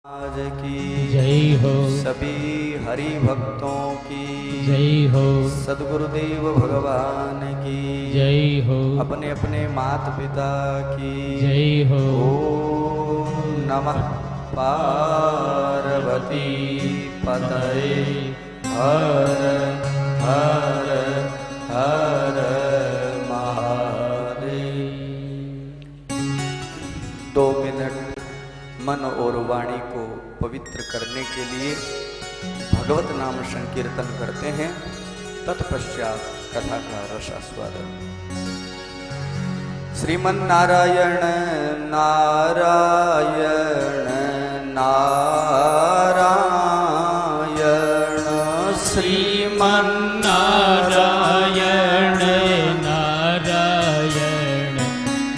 आज की जय हो। सभी हरि भक्तों की जय हो। सद्गुरुदेव भगवान की जय हो। अपने अपने माता पिता की जय हो। ओम नमः पार्वती पतये हर हर हर महादेव। 2 मिनट मन और वाणी को पवित्र करने के लिए भगवत नाम संकीर्तन करते हैं। तत्पश्चात कथा का रसास्वादन। श्रीमन नारायण नारायण नारायण श्रीमन नारायण नारायण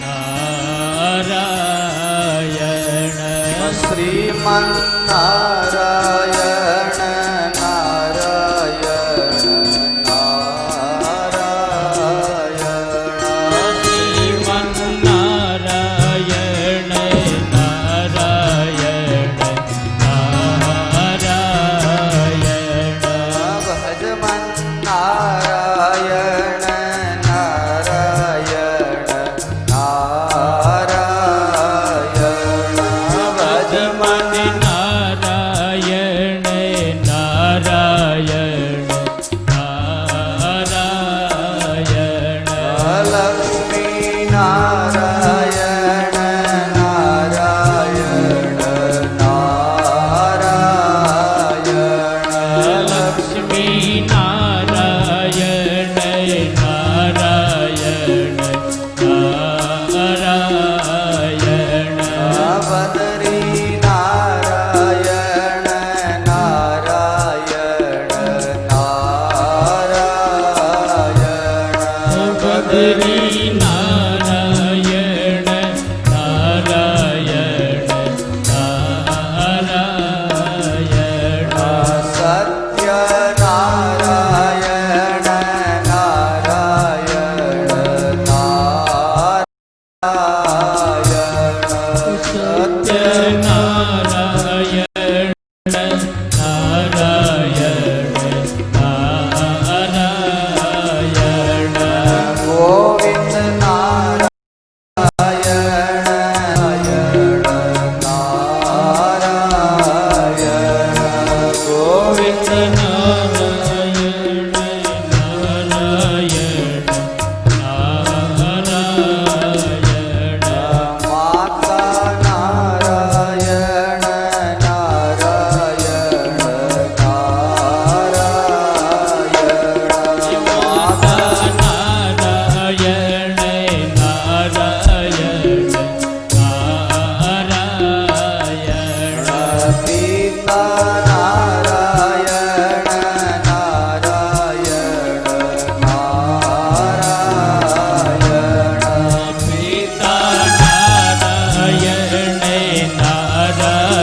नारायण श्रीमन नारायण नारायण नारायण श्रीमन नारायण नारायण नारायण भजमन नारायण नारायण नारायण भजमन नारायण नारायण नारायण लक्ष्मी नारायण नारायण नारायण लक्ष्मी नारायण नारायण नारायण बदरी नारायण नारायण नारायण बद्री नारायण नारायण नारायण सत्य नारायण नारायण नारायण सत्य नारायण नारायण नारायण गोविंद नारायण नारायण गोविंद नारायण नारायण नारायण माता नारायण नारायण नारायण माता नारायण नारायण नारायण पिता नारायण नारायण नारायण पिता नारायण नारायण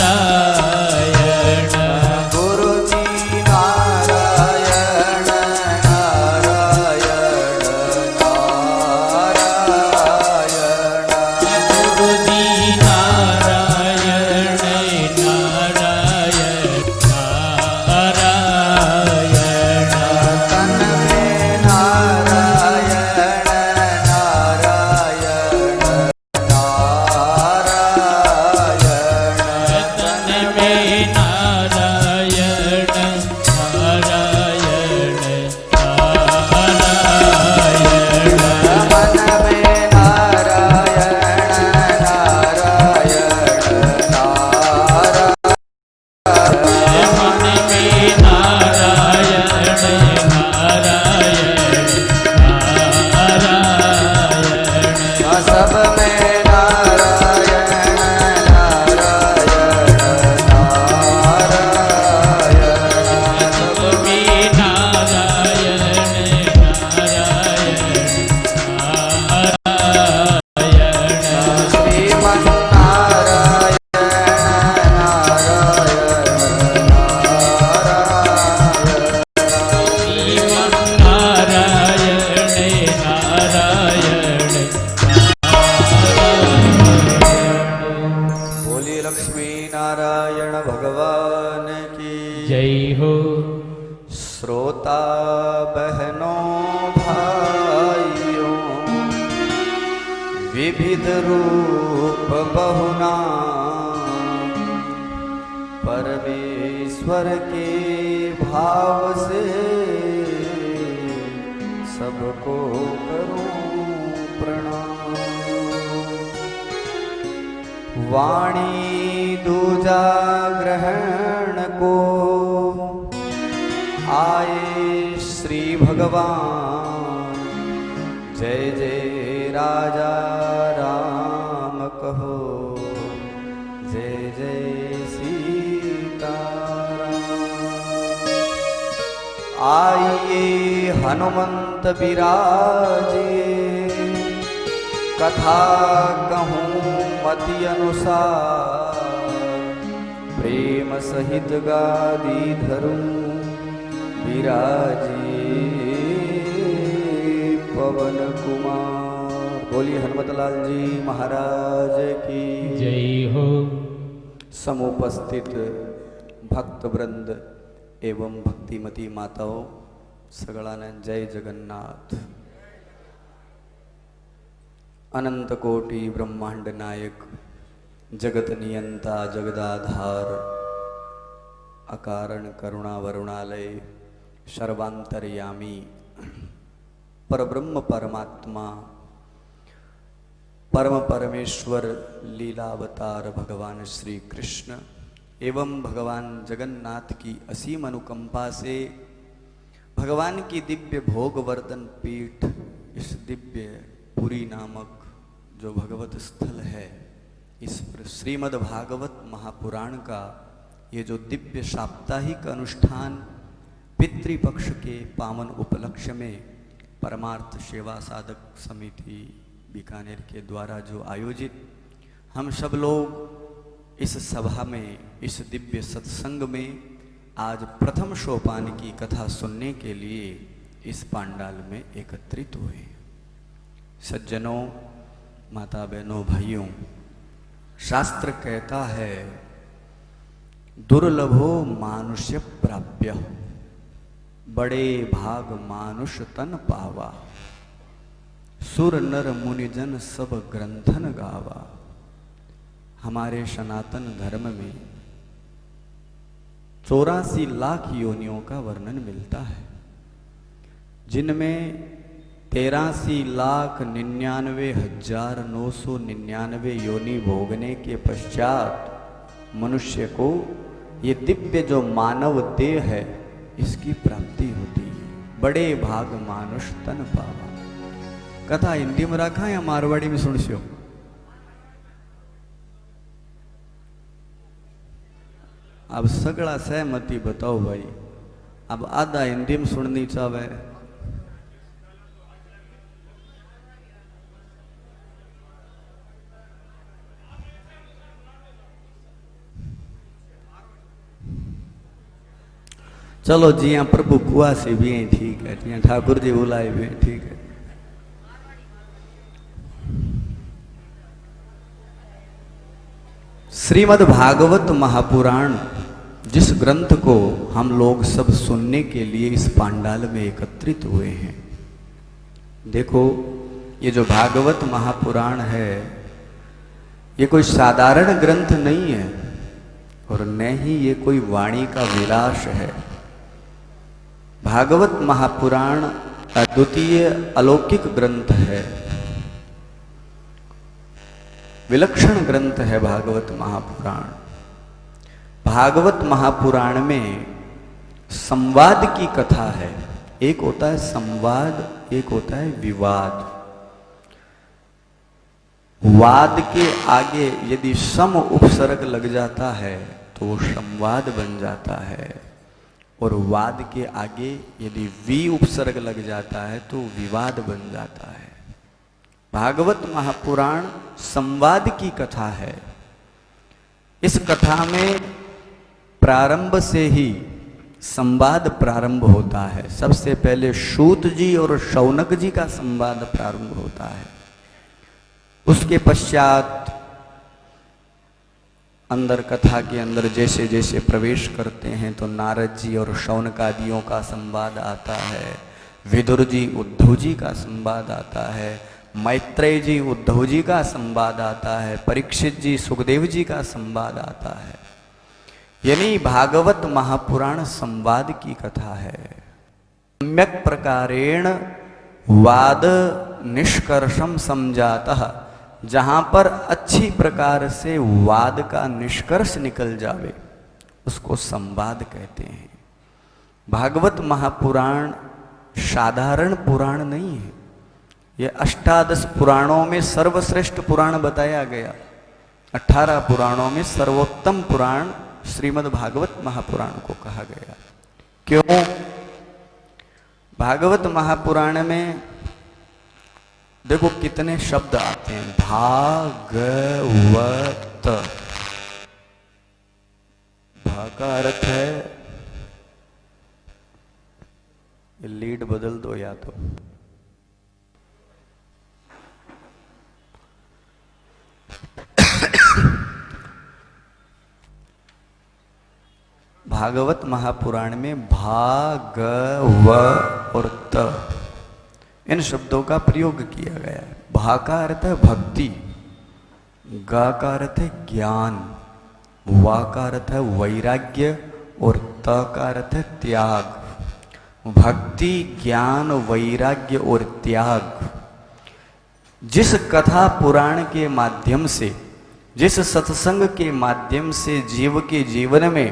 नारायण गुरुजी नारायण नारायण नारायण गुरुजी नारायण नारायण नारायण तन में नारायण नारायण नारायण तन में नारायण नारायण नारायण मन में नारायण नारायण नारायण मन में नारायण नारायण नारायण सब में नारायण नारायण नारायण सब में नारायण नारायण श्रीमन नारायण नारायण नारायण नारायण नारायण जय हो। श्रोता बहनों भाइयों, विविध रूप बहुना परमेश्वर के भाव से सबको करूं प्रणाम। वाणी दूजा ग्रहण को आए श्री भगवान, जय जय राजा राम कहो, जय जय सीताराम। आइए हनुमंत विराजिए, कथा कहूँ मति अनुसार, प्रेम सहित गादी धरूं विराजिए पवन कुमार। बोलिए हनुमतलाल जी महाराज की जय हो। समुपस्थित भक्त वृंद एवं भक्तिमती माताओं सगळाने जय जगन्नाथ। अनंत कोटि ब्रह्मांड नायक, जगत नियंता जगदाधार, अकारण करुणा वरुणालय, सर्वांतर्यामी परब्रह्म परमात्मा परम परमेश्वर लीलावतार भगवान श्री कृष्ण एवं भगवान जगन्नाथ की असीम अनुकंपा से भगवान की दिव्य भोग वर्धन पीठ, इस दिव्य पुरी नामक जो भगवत स्थल है, इस श्रीमद् भागवत महापुराण का ये जो दिव्य साप्ताहिक अनुष्ठान पितृपक्ष के पावन उपलक्ष्य में परमार्थ सेवा साधक समिति बीकानेर के द्वारा जो आयोजित, हम सब लोग इस सभा में, इस दिव्य सत्संग में आज प्रथम सोपान की कथा सुनने के लिए इस पांडाल में एकत्रित हुए। सज्जनों, माता बहनों, भाइयों, शास्त्र कहता है दुर्लभो मानुष्य प्राप्य, बड़े भाग मानुष तन पावा, सुर नर मुनिजन सब ग्रंथन गावा। हमारे सनातन धर्म में 84 लाख योनियों का वर्णन मिलता है, जिनमें 83,99,999 योनि भोगने के पश्चात मनुष्य को ये दिव्य जो मानव देह है इसकी प्राप्ति होती है। बड़े भाग मानुष तन पावा। कथा हिंदी में रखा या मारवाड़ी में सुनस्यो? अब सगड़ा सहमति बताओ भाई। अब आधा हिंदी में सुननी चाहे, चलो जी यहाँ प्रभु कुआ से भी हैं, ठीक है, जी ठाकुर जी बुलाए भी हैं, ठीक है। श्रीमद् भागवत महापुराण, जिस ग्रंथ को हम लोग सब सुनने के लिए इस पांडाल में एकत्रित हुए हैं, देखो ये जो भागवत महापुराण है ये कोई साधारण ग्रंथ नहीं है और न ही ये कोई वाणी का विलास है। भागवत महापुराण अद्वितीय अलौकिक ग्रंथ है, विलक्षण ग्रंथ है भागवत महापुराण। भागवत महापुराण में संवाद की कथा है। एक होता है संवाद, एक होता है विवाद। वाद के आगे यदि सम उपसर्ग लग जाता है तो वो संवाद बन जाता है, और वाद के आगे यदि वी उपसर्ग लग जाता है तो विवाद बन जाता है। भागवत महापुराण संवाद की कथा है। इस कथा में प्रारंभ से ही संवाद प्रारंभ होता है। सबसे पहले सूत जी और शौनक जी का संवाद प्रारंभ होता है। उसके पश्चात अंदर कथा के अंदर जैसे जैसे प्रवेश करते हैं तो नारद जी और शौनकादियों का संवाद आता है, विदुर जी उद्धव जी का संवाद आता है, मैत्रेय जी उद्धव जी का संवाद आता है, परीक्षित जी सुखदेव जी का संवाद आता है। यानी भागवत महापुराण संवाद की कथा है। सम्यक प्रकारेण वाद निष्कर्षम समझातः, जहां पर अच्छी प्रकार से वाद का निष्कर्ष निकल जावे उसको संवाद कहते हैं। भागवत महापुराण साधारण पुराण नहीं है, यह 18 पुराणों में सर्वश्रेष्ठ पुराण बताया गया। 18 पुराणों में सर्वोत्तम पुराण श्रीमद् भागवत महापुराण को कहा गया। क्यों? भागवत महापुराण में देखो कितने शब्द आते हैं। भागवत, भा का अर्थ है, लीड बदल दो या तो। भागवत महापुराण में भागव और त इन शब्दों का प्रयोग किया गया है। भा का अर्थ है भक्ति, गा का अर्थ है ज्ञान, वा का अर्थ है वैराग्य और त का अर्थ है त्याग। भक्ति, ज्ञान, वैराग्य और त्याग। जिस कथा पुराण के माध्यम से, जिस सत्संग के माध्यम से जीव के जीवन में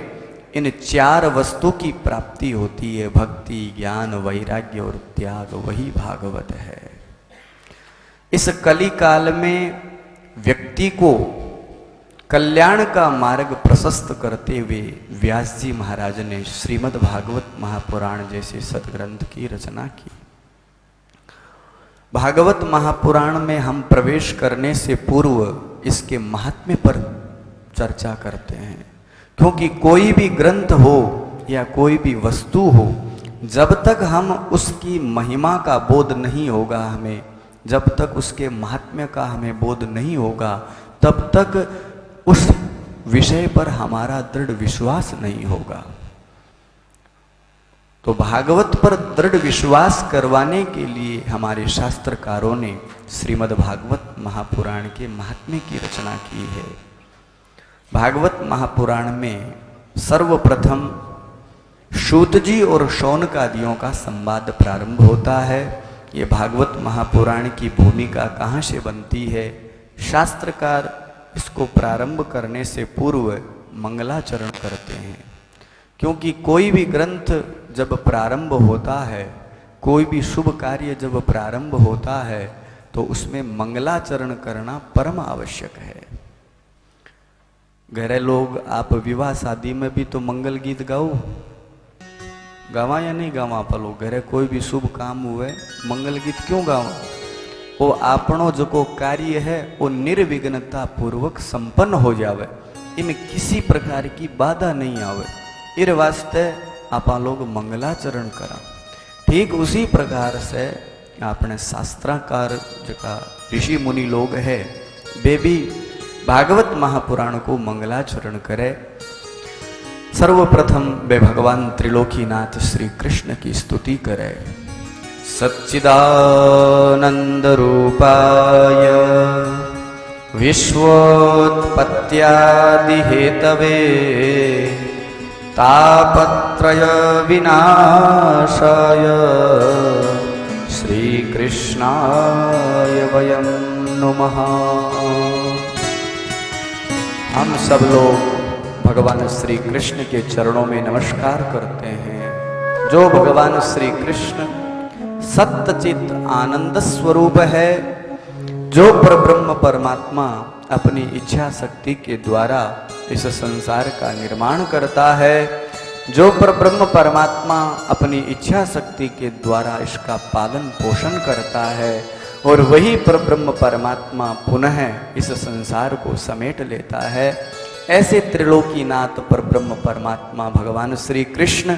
इन 4 वस्तु की प्राप्ति होती है, भक्ति, ज्ञान, वैराग्य और त्याग, वही भागवत है। इस कली काल में व्यक्ति को कल्याण का मार्ग प्रशस्त करते हुए व्यास जी महाराज ने श्रीमद् भागवत महापुराण जैसे सदग्रंथ की रचना की। भागवत महापुराण में हम प्रवेश करने से पूर्व इसके महात्म्य पर चर्चा करते हैं, क्योंकि कोई भी ग्रंथ हो या कोई भी वस्तु हो, जब तक हम उसकी महिमा का बोध नहीं होगा, हमें जब तक उसके महात्म्य का हमें बोध नहीं होगा, तब तक उस विषय पर हमारा दृढ़ विश्वास नहीं होगा। तो भागवत पर दृढ़ विश्वास करवाने के लिए हमारे शास्त्रकारों ने श्रीमद् भागवत महापुराण के महात्म्य की रचना की है। भागवत महापुराण में सर्वप्रथम सूत जी और शौनकादियों का संवाद प्रारंभ होता है। ये भागवत महापुराण की भूमिका कहाँ से बनती है? शास्त्रकार इसको प्रारंभ करने से पूर्व मंगलाचरण करते हैं, क्योंकि कोई भी ग्रंथ जब प्रारंभ होता है, कोई भी शुभ कार्य जब प्रारंभ होता है, तो उसमें मंगलाचरण करना परम आवश्यक है। घरे लोग, आप विवाह शादी में भी तो मंगल गीत गाओ, गावा या नहीं गावा? पलो घरे कोई भी शुभ काम हुए मंगल गीत क्यों गावा? वो आपनो जो को कार्य है वो निर्विघ्नता पूर्वक संपन्न हो जावे, इनमें किसी प्रकार की बाधा नहीं आवे, इस वास्ते आप लोग मंगलाचरण करा। ठीक उसी प्रकार से आपने शास्त्राकार जका ऋषि मुनि लोग है, वे भी भागवत महापुराण को मंगलाचरण करे। सर्वप्रथम वे भगवान त्रिलोकीनाथ श्री कृष्ण की स्तुति करे। सच्चिदानंद रूपाय विश्वोत्पत्त्यादि हेतवे तापत्रय विनाशाय श्री कृष्णाय वयं नुमः। हम सब लोग भगवान श्री कृष्ण के चरणों में नमस्कार करते हैं। जो भगवान श्री कृष्ण सत्यचित आनंद स्वरूप है, जो परब्रह्म परमात्मा अपनी इच्छा शक्ति के द्वारा इस संसार का निर्माण करता है, जो परब्रह्म परमात्मा अपनी इच्छा शक्ति के द्वारा इसका पालन पोषण करता है, और वही परब्रह्म परमात्मा पुनः इस संसार को समेट लेता है। ऐसे त्रिलोकीनाथ परब्रह्म परमात्मा भगवान श्री कृष्ण,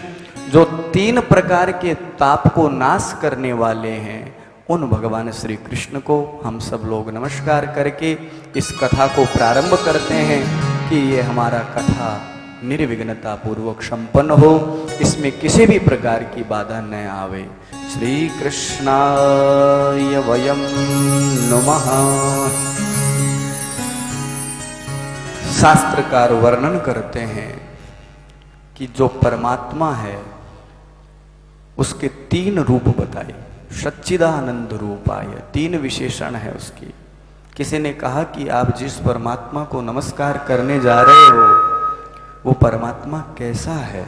जो 3 प्रकार के ताप को नाश करने वाले हैं, उन भगवान श्री कृष्ण को हम सब लोग नमस्कार करके इस कथा को प्रारंभ करते हैं। कि ये हमारा कथा निर्विघ्नता पूर्वक संपन्न हो, इसमें किसी भी प्रकार की बाधा न आवे। श्री कृष्णाय वयं नमः। शास्त्रकार वर्णन करते हैं कि जो परमात्मा है उसके 3 रूप बताए। सच्चिदानंद रूपाय, 3 विशेषण है उसकी। किसी ने कहा कि आप जिस परमात्मा को नमस्कार करने जा रहे हो वो परमात्मा कैसा है?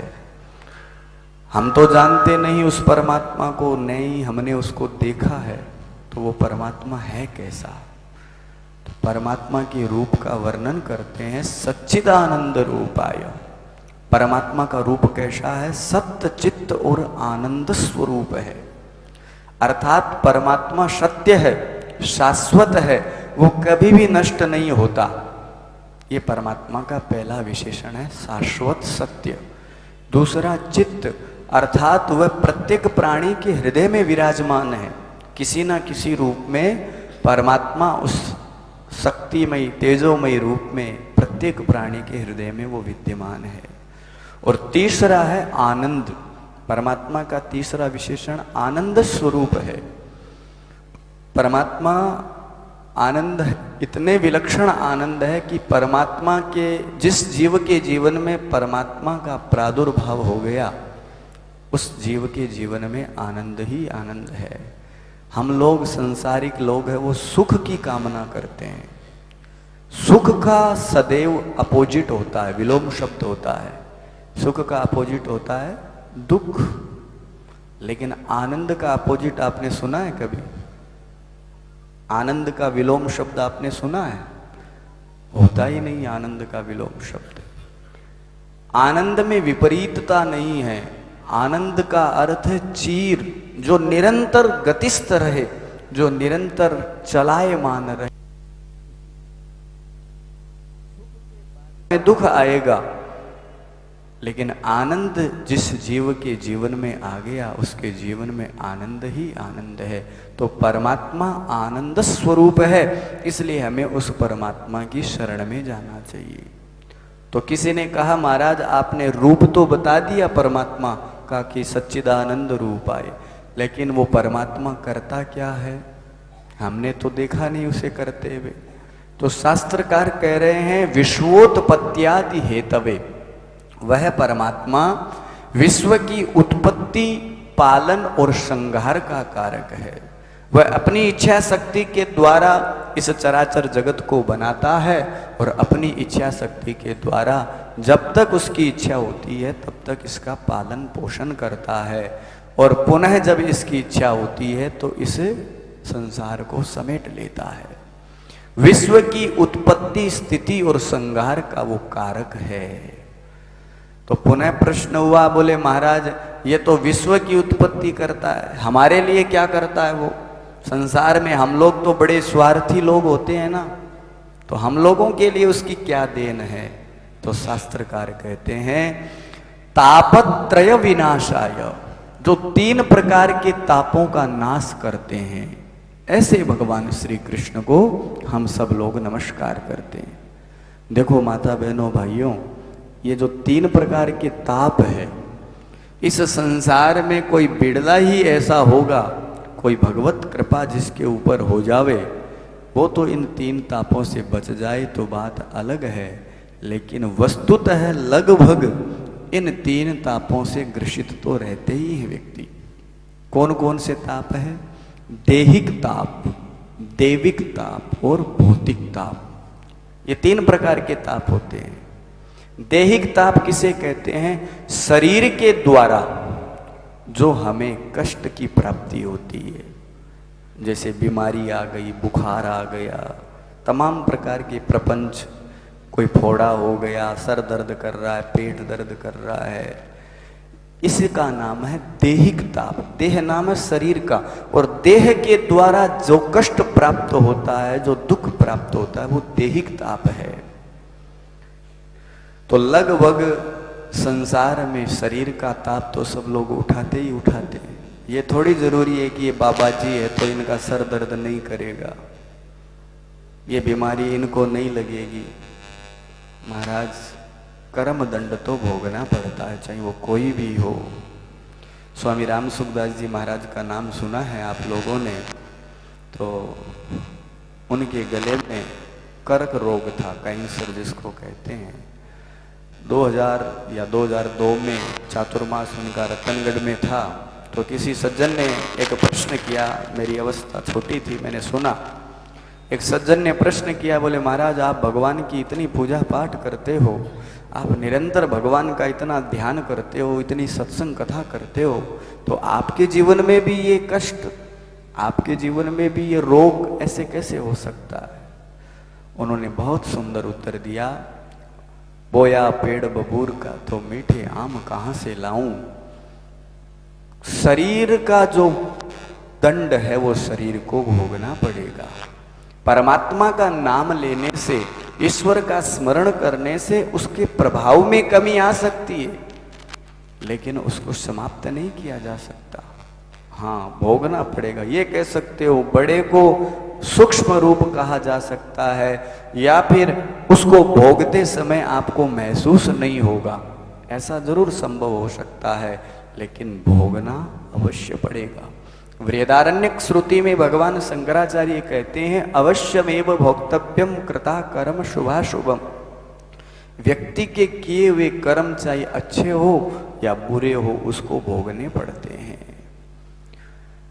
हम तो जानते नहीं उस परमात्मा को, नहीं हमने उसको देखा है, तो वो परमात्मा है कैसा? तो परमात्मा के रूप का वर्णन करते हैं सच्चिदानंद रूपाय। परमात्मा का रूप कैसा है? सत्य, चित्त और आनंद स्वरूप है। अर्थात परमात्मा सत्य है, शाश्वत है, वो कभी भी नष्ट नहीं होता। ये परमात्मा का पहला विशेषण है, शाश्वत सत्य। दूसरा चित्त, अर्थात वह प्रत्येक प्राणी के हृदय में विराजमान है। किसी न किसी रूप में परमात्मा उस शक्तिमयी तेजोमयी रूप में प्रत्येक प्राणी के हृदय में वो विद्यमान है। और तीसरा है आनंद। परमात्मा का तीसरा विशेषण आनंद स्वरूप है। परमात्मा आनंद, इतने विलक्षण आनंद है कि परमात्मा के जिस जीव के जीवन में परमात्मा का प्रादुर्भाव हो गया, उस जीव के जीवन में आनंद ही आनंद है। हम लोग संसारिक लोग हैं, वो सुख की कामना करते हैं। सुख का सदैव अपोजिट होता है, विलोम शब्द होता है। सुख का अपोजिट होता है दुख। लेकिन आनंद का अपोजिट आपने सुना है कभी? आनंद का विलोम शब्द आपने सुना है? होता ही नहीं आनंद का विलोम शब्द। आनंद में विपरीतता नहीं है। आनंद का अर्थ है चीर, जो निरंतर गतिस्थ रहे, जो निरंतर चलायमान रहे। दुख आएगा, लेकिन आनंद जिस जीव के जीवन में आ गया, उसके जीवन में आनंद ही आनंद है। तो परमात्मा आनंद स्वरूप है, इसलिए हमें उस परमात्मा की शरण में जाना चाहिए। तो किसी ने कहा महाराज आपने रूप तो बता दिया परमात्मा का कि सच्चिदानंद रूप आए, लेकिन वो परमात्मा करता क्या है? हमने तो देखा नहीं उसे करते हुए। तो शास्त्रकार कह रहे हैं विश्वोत्पत्त्यादि हेतवे, वह परमात्मा विश्व की उत्पत्ति, पालन और संहार का कारक है। वह अपनी इच्छा शक्ति के द्वारा इस चराचर जगत को बनाता है और अपनी इच्छा शक्ति के द्वारा जब तक उसकी इच्छा होती है तब तक इसका पालन पोषण करता है, और पुनः जब इसकी इच्छा होती है तो इस संसार को समेट लेता है। विश्व की उत्पत्ति, स्थिति और संहार का वो कारक है। तो पुनः प्रश्न हुआ, बोले महाराज ये तो विश्व की उत्पत्ति करता है, हमारे लिए क्या करता है वो? संसार में हम लोग तो बड़े स्वार्थी लोग होते हैं ना, तो हम लोगों के लिए उसकी क्या देन है? तो शास्त्रकार कहते हैं तापत्रय विनाशाय, जो 3 प्रकार के तापों का नाश करते हैं, ऐसे भगवान श्री कृष्ण को हम सब लोग नमस्कार करते हैं। देखो माता बहनों भाइयों, ये जो 3 प्रकार के ताप है, इस संसार में कोई बिड़ला ही ऐसा होगा, कोई भगवत कृपा जिसके ऊपर हो जावे, वो तो इन 3 तापों से बच जाए तो बात अलग है। लेकिन वस्तुतः लगभग इन 3 तापों से ग्रसित तो रहते ही है व्यक्ति। कौन कौन से ताप है? देहिक ताप, देविक ताप और भौतिक ताप। ये 3 प्रकार के ताप होते हैं। देहिक ताप किसे कहते हैं? शरीर के द्वारा जो हमें कष्ट की प्राप्ति होती है, जैसे बीमारी आ गई, बुखार आ गया, तमाम प्रकार के प्रपंच, कोई फोड़ा हो गया, सर दर्द कर रहा है, पेट दर्द कर रहा है, इसका नाम है देहिक ताप। देह नाम है शरीर का, और देह के द्वारा जो कष्ट प्राप्त होता है, जो दुख प्राप्त होता है, वो देहिक ताप है। तो लगभग संसार में शरीर का ताप तो सब लोग उठाते ही उठाते हैं। ये थोड़ी जरूरी है कि ये बाबा जी है तो इनका सर दर्द नहीं करेगा, ये बीमारी इनको नहीं लगेगी। महाराज कर्म दंड तो भोगना पड़ता है, चाहे वो कोई भी हो। स्वामी राम सुखदास जी महाराज का नाम सुना है आप लोगों ने, तो उनके गले में कर्क रोग था, कैंसर जिसको कहते हैं। 2000 या 2002 में चातुर्मास उनका रतनगढ़ में था, तो किसी सज्जन ने एक प्रश्न किया, मेरी अवस्था छोटी थी, मैंने सुना। एक सज्जन ने प्रश्न किया, बोले महाराज आप भगवान की इतनी पूजा पाठ करते हो, आप निरंतर भगवान का इतना ध्यान करते हो, इतनी सत्संग कथा करते हो, तो आपके जीवन में भी ये कष्ट, आपके जीवन में भी ये रोग ऐसे कैसे हो सकता है? उन्होंने बहुत सुंदर उत्तर दिया, बोया पेड़ बबूर का तो मीठे आम कहाँ से लाऊं। शरीर का जो दंड है वो शरीर को भोगना पड़ेगा। परमात्मा का नाम लेने से, ईश्वर का स्मरण करने से उसके प्रभाव में कमी आ सकती है, लेकिन उसको समाप्त नहीं किया जा सकता। हाँ, भोगना पड़ेगा। ये कह सकते हो बड़े को सूक्ष्म रूप कहा जा सकता है, या फिर उसको भोगते समय आपको महसूस नहीं होगा, ऐसा जरूर संभव हो सकता है, लेकिन भोगना अवश्य पड़ेगा। वृहदारण्यक श्रुति में भगवान शंकराचार्य कहते हैं, अवश्यमेव भोक्तव्यम कृता कर्म शुभाशुभम। व्यक्ति के किए हुए कर्म चाहे अच्छे हो या बुरे हो, उसको भोगने पड़ते हैं।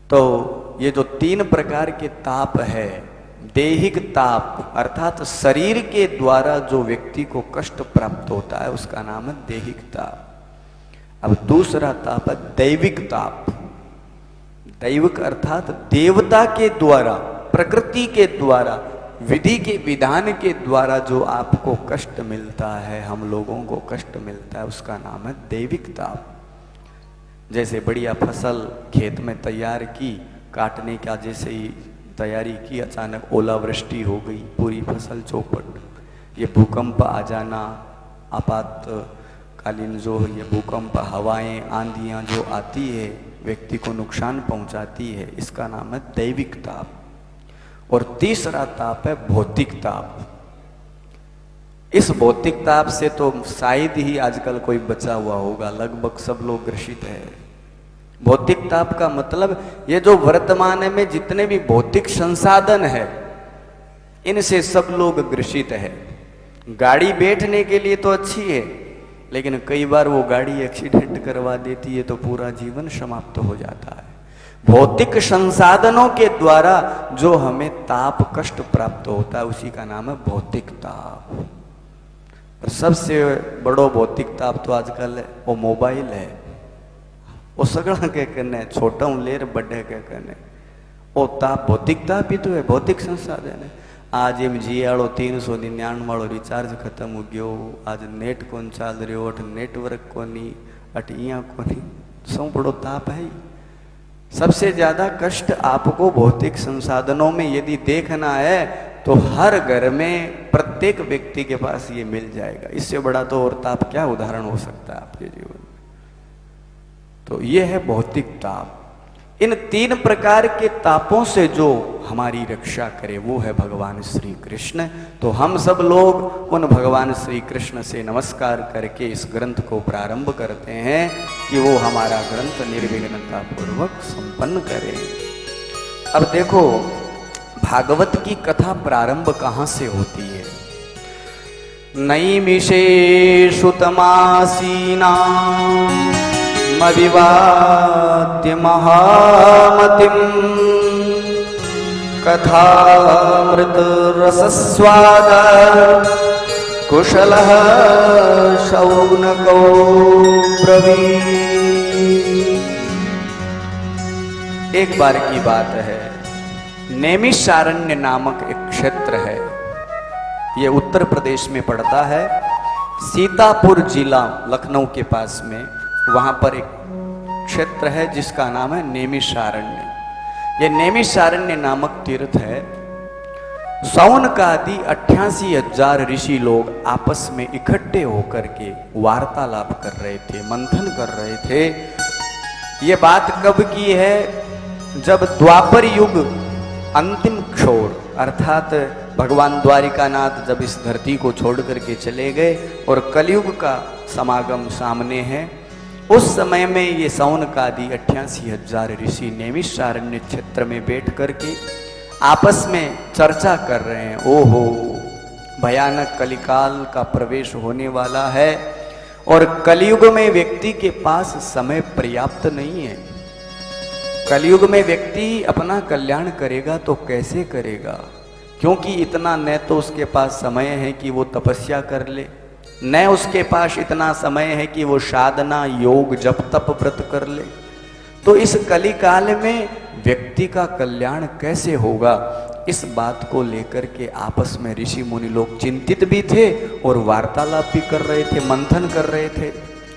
तो ये जो 3 प्रकार के ताप है, दैहिक ताप अर्थात शरीर के द्वारा जो व्यक्ति को कष्ट प्राप्त होता है, उसका नाम है दैहिक ताप। अब दूसरा ताप है दैविक ताप। दैविक अर्थात देवता के द्वारा, प्रकृति के द्वारा, विधि के विधान के द्वारा जो आपको कष्ट मिलता है, हम लोगों को कष्ट मिलता है, उसका नाम है दैविक ताप। जैसे बढ़िया फसल खेत में तैयार की, काटने का जैसे ही तैयारी की, अचानक ओलावृष्टि हो गई, पूरी फसल चौपट। ये भूकंप आ जाना, आपातकालीन जो ये भूकंप, हवाएं, आंधियां जो आती है, व्यक्ति को नुकसान पहुंचाती है, इसका नाम है दैविक ताप। और तीसरा ताप है भौतिक ताप। इस भौतिक ताप से तो शायद ही आजकल कोई बचा हुआ होगा, लगभग सब लोग ग्रसित है। भौतिक ताप का मतलब ये जो वर्तमान में जितने भी भौतिक संसाधन है, इनसे सब लोग ग्रसित है। गाड़ी बैठने के लिए तो अच्छी है, लेकिन कई बार वो गाड़ी एक्सीडेंट करवा देती है, तो पूरा जीवन समाप्त हो जाता है। भौतिक संसाधनों के द्वारा जो हमें ताप कष्ट प्राप्त होता है, उसी का नाम है भौतिक ताप। और सबसे बड़ो भौतिक ताप तो आजकल है, वो मोबाइल है। वो सगड़ा के करने, छोटा लेर बड़े के करने, वो ताप भौतिक ताप ही तो है, भौतिक संसाधन है। आज एम जी वालों 399 वालों रिचार्ज खत्म हो गयो, आज नेट कोन चाल रहो, अठ नेटवर्क कोनी, अठ इया कोनी, सौ बड़ो ताप है। सबसे ज्यादा कष्ट आपको भौतिक संसाधनों में यदि देखना है, तो हर घर में प्रत्येक व्यक्ति के पास ये मिल जाएगा। इससे बड़ा तो और ताप क्या उदाहरण हो सकता है आपके जीवन में। तो ये है भौतिक ताप। इन 3 प्रकार के तापों से जो हमारी रक्षा करे, वो है भगवान श्री कृष्ण। तो हम सब लोग उन भगवान श्री कृष्ण से नमस्कार करके इस ग्रंथ को प्रारंभ करते हैं कि वो हमारा ग्रंथ निर्विघ्नता पूर्वक संपन्न करें। अब देखो, भागवत की कथा प्रारंभ कहाँ से होती है? नैमिषेषु तमासीना मविवाद्य महामतिम कथामृत रसस्वाद कुशलः शौनको ब्रवीत्। एक बार की बात है, नैमिषारण्य नामक एक क्षेत्र है, ये उत्तर प्रदेश में पड़ता है। सीतापुर जिला लखनऊ के पास में, वहां पर एक क्षेत्र है जिसका नाम है नैमिषारण्य। ये नैमिषारण्य नामक तीर्थ है। सावन का आदि 88,000 ऋषि लोग आपस में इकट्ठे होकर के वार्तालाप कर रहे थे, मंथन कर रहे थे। ये बात कब की है? जब द्वापर युग अंतिम क्षोर, अर्थात भगवान द्वारिकानाथ जब इस धरती को छोड़ करके चले गए और कलयुग का समागम सामने है, उस समय में ये शौनकादि 88,000 ऋषि नैमिषारण्य क्षेत्र में बैठ करके आपस में चर्चा कर रहे हैं। ओहो, भयानक कलिकाल का प्रवेश होने वाला है और कलयुग में व्यक्ति के पास समय पर्याप्त नहीं है। कलयुग में व्यक्ति अपना कल्याण करेगा तो कैसे करेगा, क्योंकि इतना न तो उसके पास समय है कि वो तपस्या कर ले, न उसके पास इतना समय है कि वो साधना योग जप तप व्रत कर ले। तो इस कलिकाल में व्यक्ति का कल्याण कैसे होगा, इस बात को लेकर के आपस में ऋषि मुनि लोग चिंतित भी थे और वार्तालाप भी कर रहे थे, मंथन कर रहे थे।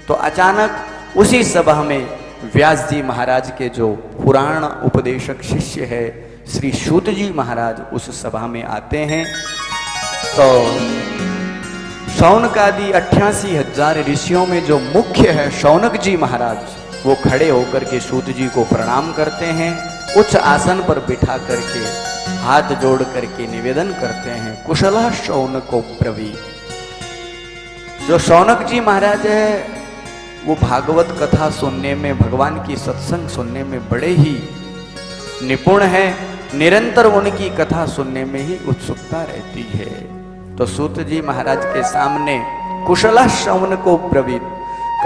तो अचानक उसी सभा में व्यास जी महाराज के जो पुराण उपदेशक शिष्य है श्री सूत जी महाराज उस सभा में आते हैं। तो शौनकादि 88,000 ऋषियों में जो मुख्य है शौनक जी महाराज, वो खड़े होकर के सूत जी को प्रणाम करते हैं, उच्च आसन पर बिठा करके हाथ जोड़ करके निवेदन करते हैं, कुशला शौनको ब्रवीत। जो शौनक जी महाराज है वो भागवत कथा सुनने में, भगवान की सत्संग सुनने में बड़े ही निपुण है, निरंतर उनकी कथा सुनने में ही उत्सुकता रहती है। तो सूत जी महाराज के सामने कुशला शौनको ब्रवीत,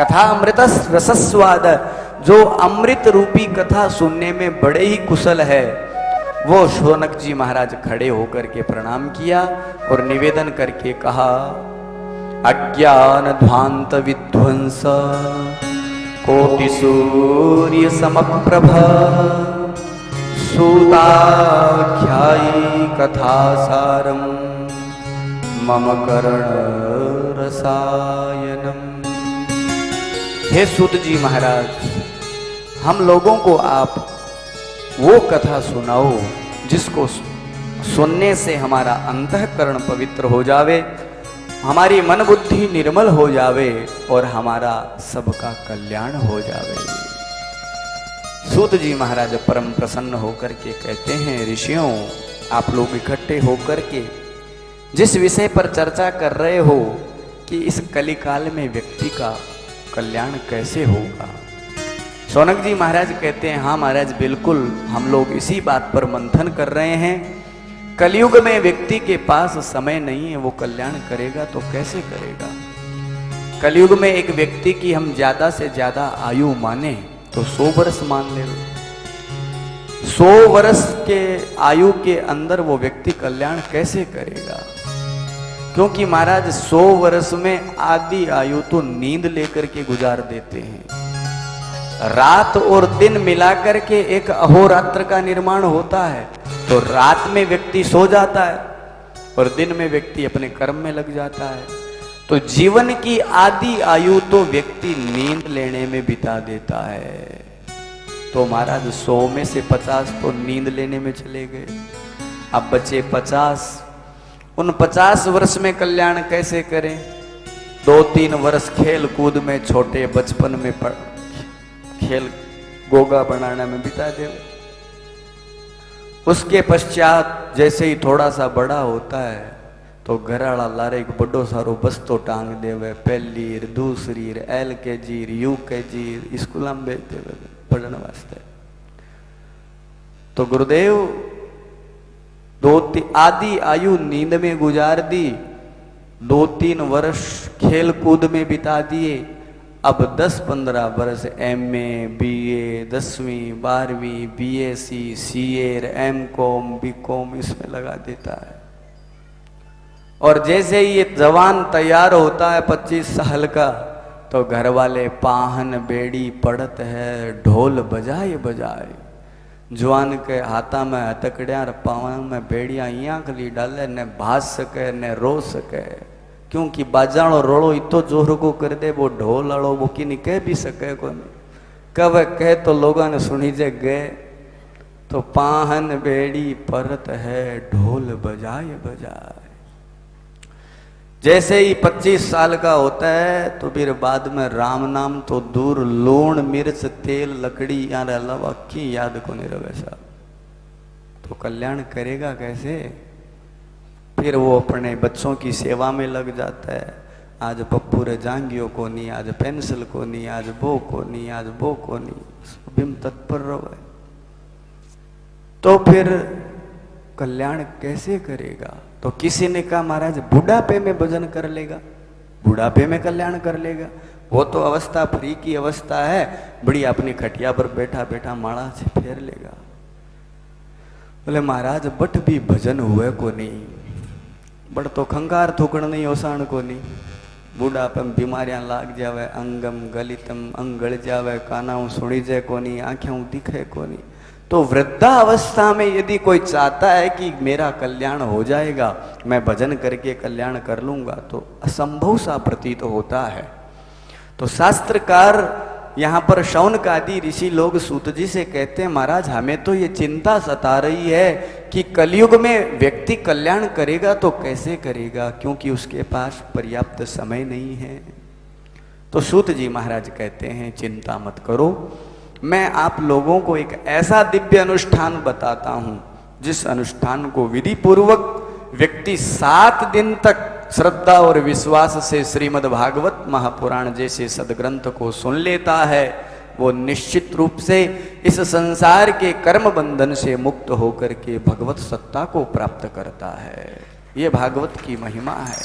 कथा अमृत रसस्वाद, जो अमृत रूपी कथा सुनने में बड़े ही कुशल है, वो शौनक जी महाराज खड़े होकर के प्रणाम किया और निवेदन करके कहा, अज्ञान ध्वांत विध्वंस कोटि सूर्य समप्रभा सूताख्यायी कथासारम मम कर्ण रसायनम। हे सूत जी महाराज, हम लोगों को आप वो कथा सुनाओ जिसको सुनने से हमारा अंतःकरण पवित्र हो जावे, हमारी मन बुद्धि निर्मल हो जावे और हमारा सबका कल्याण हो जावे। सूत जी महाराज परम प्रसन्न होकर के कहते हैं, ऋषियों, आप लोग इकट्ठे होकर के जिस विषय पर चर्चा कर रहे हो कि इस कलिकाल में व्यक्ति का कल्याण कैसे होगा। शौनक जी महाराज कहते हैं, हाँ महाराज, बिल्कुल हम लोग इसी बात पर मंथन कर रहे हैं। कलयुग में व्यक्ति के पास समय नहीं है, वो कल्याण करेगा तो कैसे करेगा। कलयुग में एक व्यक्ति की हम ज्यादा से ज्यादा आयु माने तो 100 वर्ष मान ले। 100 वर्ष के आयु के अंदर वो व्यक्ति कल्याण कैसे करेगा, क्योंकि महाराज 100 वर्ष में आधी आयु तो नींद लेकर के गुजार देते हैं। रात और दिन मिलाकर के एक अहोरात्र का निर्माण होता है। तो रात में व्यक्ति सो जाता है और दिन में व्यक्ति अपने कर्म में लग जाता है। तो जीवन की आधी आयु तो व्यक्ति नींद लेने में बिता देता है। तो महाराज 100 में से 50 तो नींद लेने में चले गए, अब बचे 50। उन 50 वर्ष में कल्याण कैसे करें। 2-3 वर्ष खेल कूद में, छोटे बचपन में खेल गोगा बनाने में बिता देवे। उसके पश्चात जैसे ही थोड़ा सा बड़ा होता है तो घराड़ा लारे एक बड़ो सारो बस्तो टांग देवे, पहली दूसरी LKG UKG स्कूल में भेज देवे पढ़ने वास्ते। तो गुरुदेव आधी आयु नींद में गुजार दी, 2-3 वर्ष खेल कूद में बिता दिए, अब 10-15 वर्ष MA BA 10वीं 12वीं BSc CA MCom BCom इसमें लगा देता है। और जैसे ही ये जवान तैयार होता है 25 साल का, तो घर वाले पाहन बेड़ी पड़त है, ढोल बजाए बजाए। जवान के हाथा में हथकड़िया पावन में बेड़िया इया खली डाले, न भाज सके न रो सके, क्योंकि बाजाणो रोड़ो इतो जोर को कर दे, वो ढोल अड़ो वो की नहीं कह भी सके कोई। कब कहे तो लोगों ने सुनी जे गए, तो पाहन बेड़ी परत है, ढोल बजाए बजाए। जैसे ही 25 साल का होता है तो फिर बाद में राम नाम तो दूर, लूण मिर्च तेल लकड़ी यार अलावा की याद को नहीं रहे साहब। तो कल्याण करेगा कैसे। फिर वो अपने बच्चों की सेवा में लग जाता है। आज पप्पू रे जांगियों को नहीं, आज पेंसिल को नहीं, आज वो को नहीं, आज वो को नहीं, बिम तत्पर रहे। तो फिर कल्याण कैसे करेगा? तो किसी ने कहा महाराज बुढ़ापे में भजन कर लेगा, बुढ़ापे में कल्याण कर लेगा। वो तो अवस्था फ्री की अवस्था है, बड़ी अपनी खटिया पर बैठा बैठा माला से फेर लेगा। बोले महाराज बट भी भजन हुए को नहीं, बट तो खंगार थूकण नहीं ओसाण को नहीं, बुढ़ापे में बीमारियां लाग जावे, अंगम गलितम अंग गल जावे, कानाऊ सुनी जाए को नहीं, आंखें दिखे को नहीं। तो वृद्धा अवस्था में यदि कोई चाहता है कि मेरा कल्याण हो जाएगा, मैं भजन करके कल्याण कर लूंगा, तो असंभव सा प्रतीत होता है। तो शास्त्रकार यहाँ पर शौनक आदि ऋषि लोग सूत जी से कहते हैं महाराज हमें तो ये चिंता सता रही है कि कलयुग में व्यक्ति कल्याण करेगा तो कैसे करेगा, क्योंकि उसके पास पर्याप्त समय नहीं है। तो सूत जी महाराज कहते हैं चिंता मत करो, मैं आप लोगों को एक ऐसा दिव्य अनुष्ठान बताता हूं जिस अनुष्ठान को विधि पूर्वक व्यक्ति 7 दिन तक श्रद्धा और विश्वास से श्रीमद् भागवत महापुराण जैसे सदग्रंथ को सुन लेता है, वो निश्चित रूप से इस संसार के कर्म बंधन से मुक्त होकर के भगवत सत्ता को प्राप्त करता है। ये भागवत की महिमा है।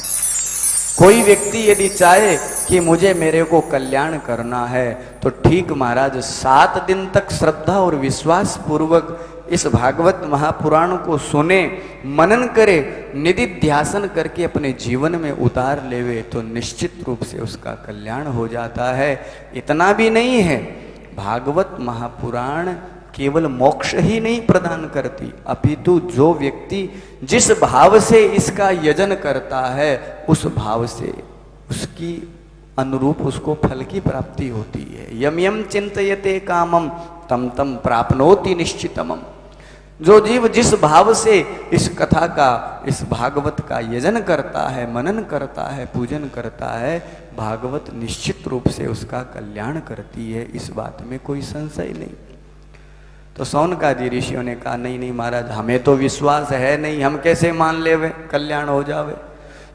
कोई व्यक्ति यदि चाहे कि मुझे मेरे को कल्याण करना है तो ठीक महाराज 7 दिन तक श्रद्धा और विश्वास पूर्वक इस भागवत महापुराण को सुने, मनन करे, निधि ध्यासन करके अपने जीवन में उतार लेवे तो निश्चित रूप से उसका कल्याण हो जाता है। इतना भी नहीं है, भागवत महापुराण केवल मोक्ष ही नहीं प्रदान करती, अपितु जो व्यक्ति जिस भाव से इसका यजन करता है उस भाव से उसकी अनुरूप उसको फल की प्राप्ति होती है। यम यम चिंतयते कामम तम तम प्राप्नोति निश्चितमम। जो जीव जिस भाव से इस कथा का, इस भागवत का यजन करता है, मनन करता है, पूजन करता है, भागवत निश्चित रूप से उसका कल्याण करती है, इस बात में कोई संशय नहीं। तो शौनक आदि ऋषियों ने कहा नहीं नहीं महाराज हमें तो विश्वास है नहीं, हम कैसे मान लेवे कल्याण हो जावे।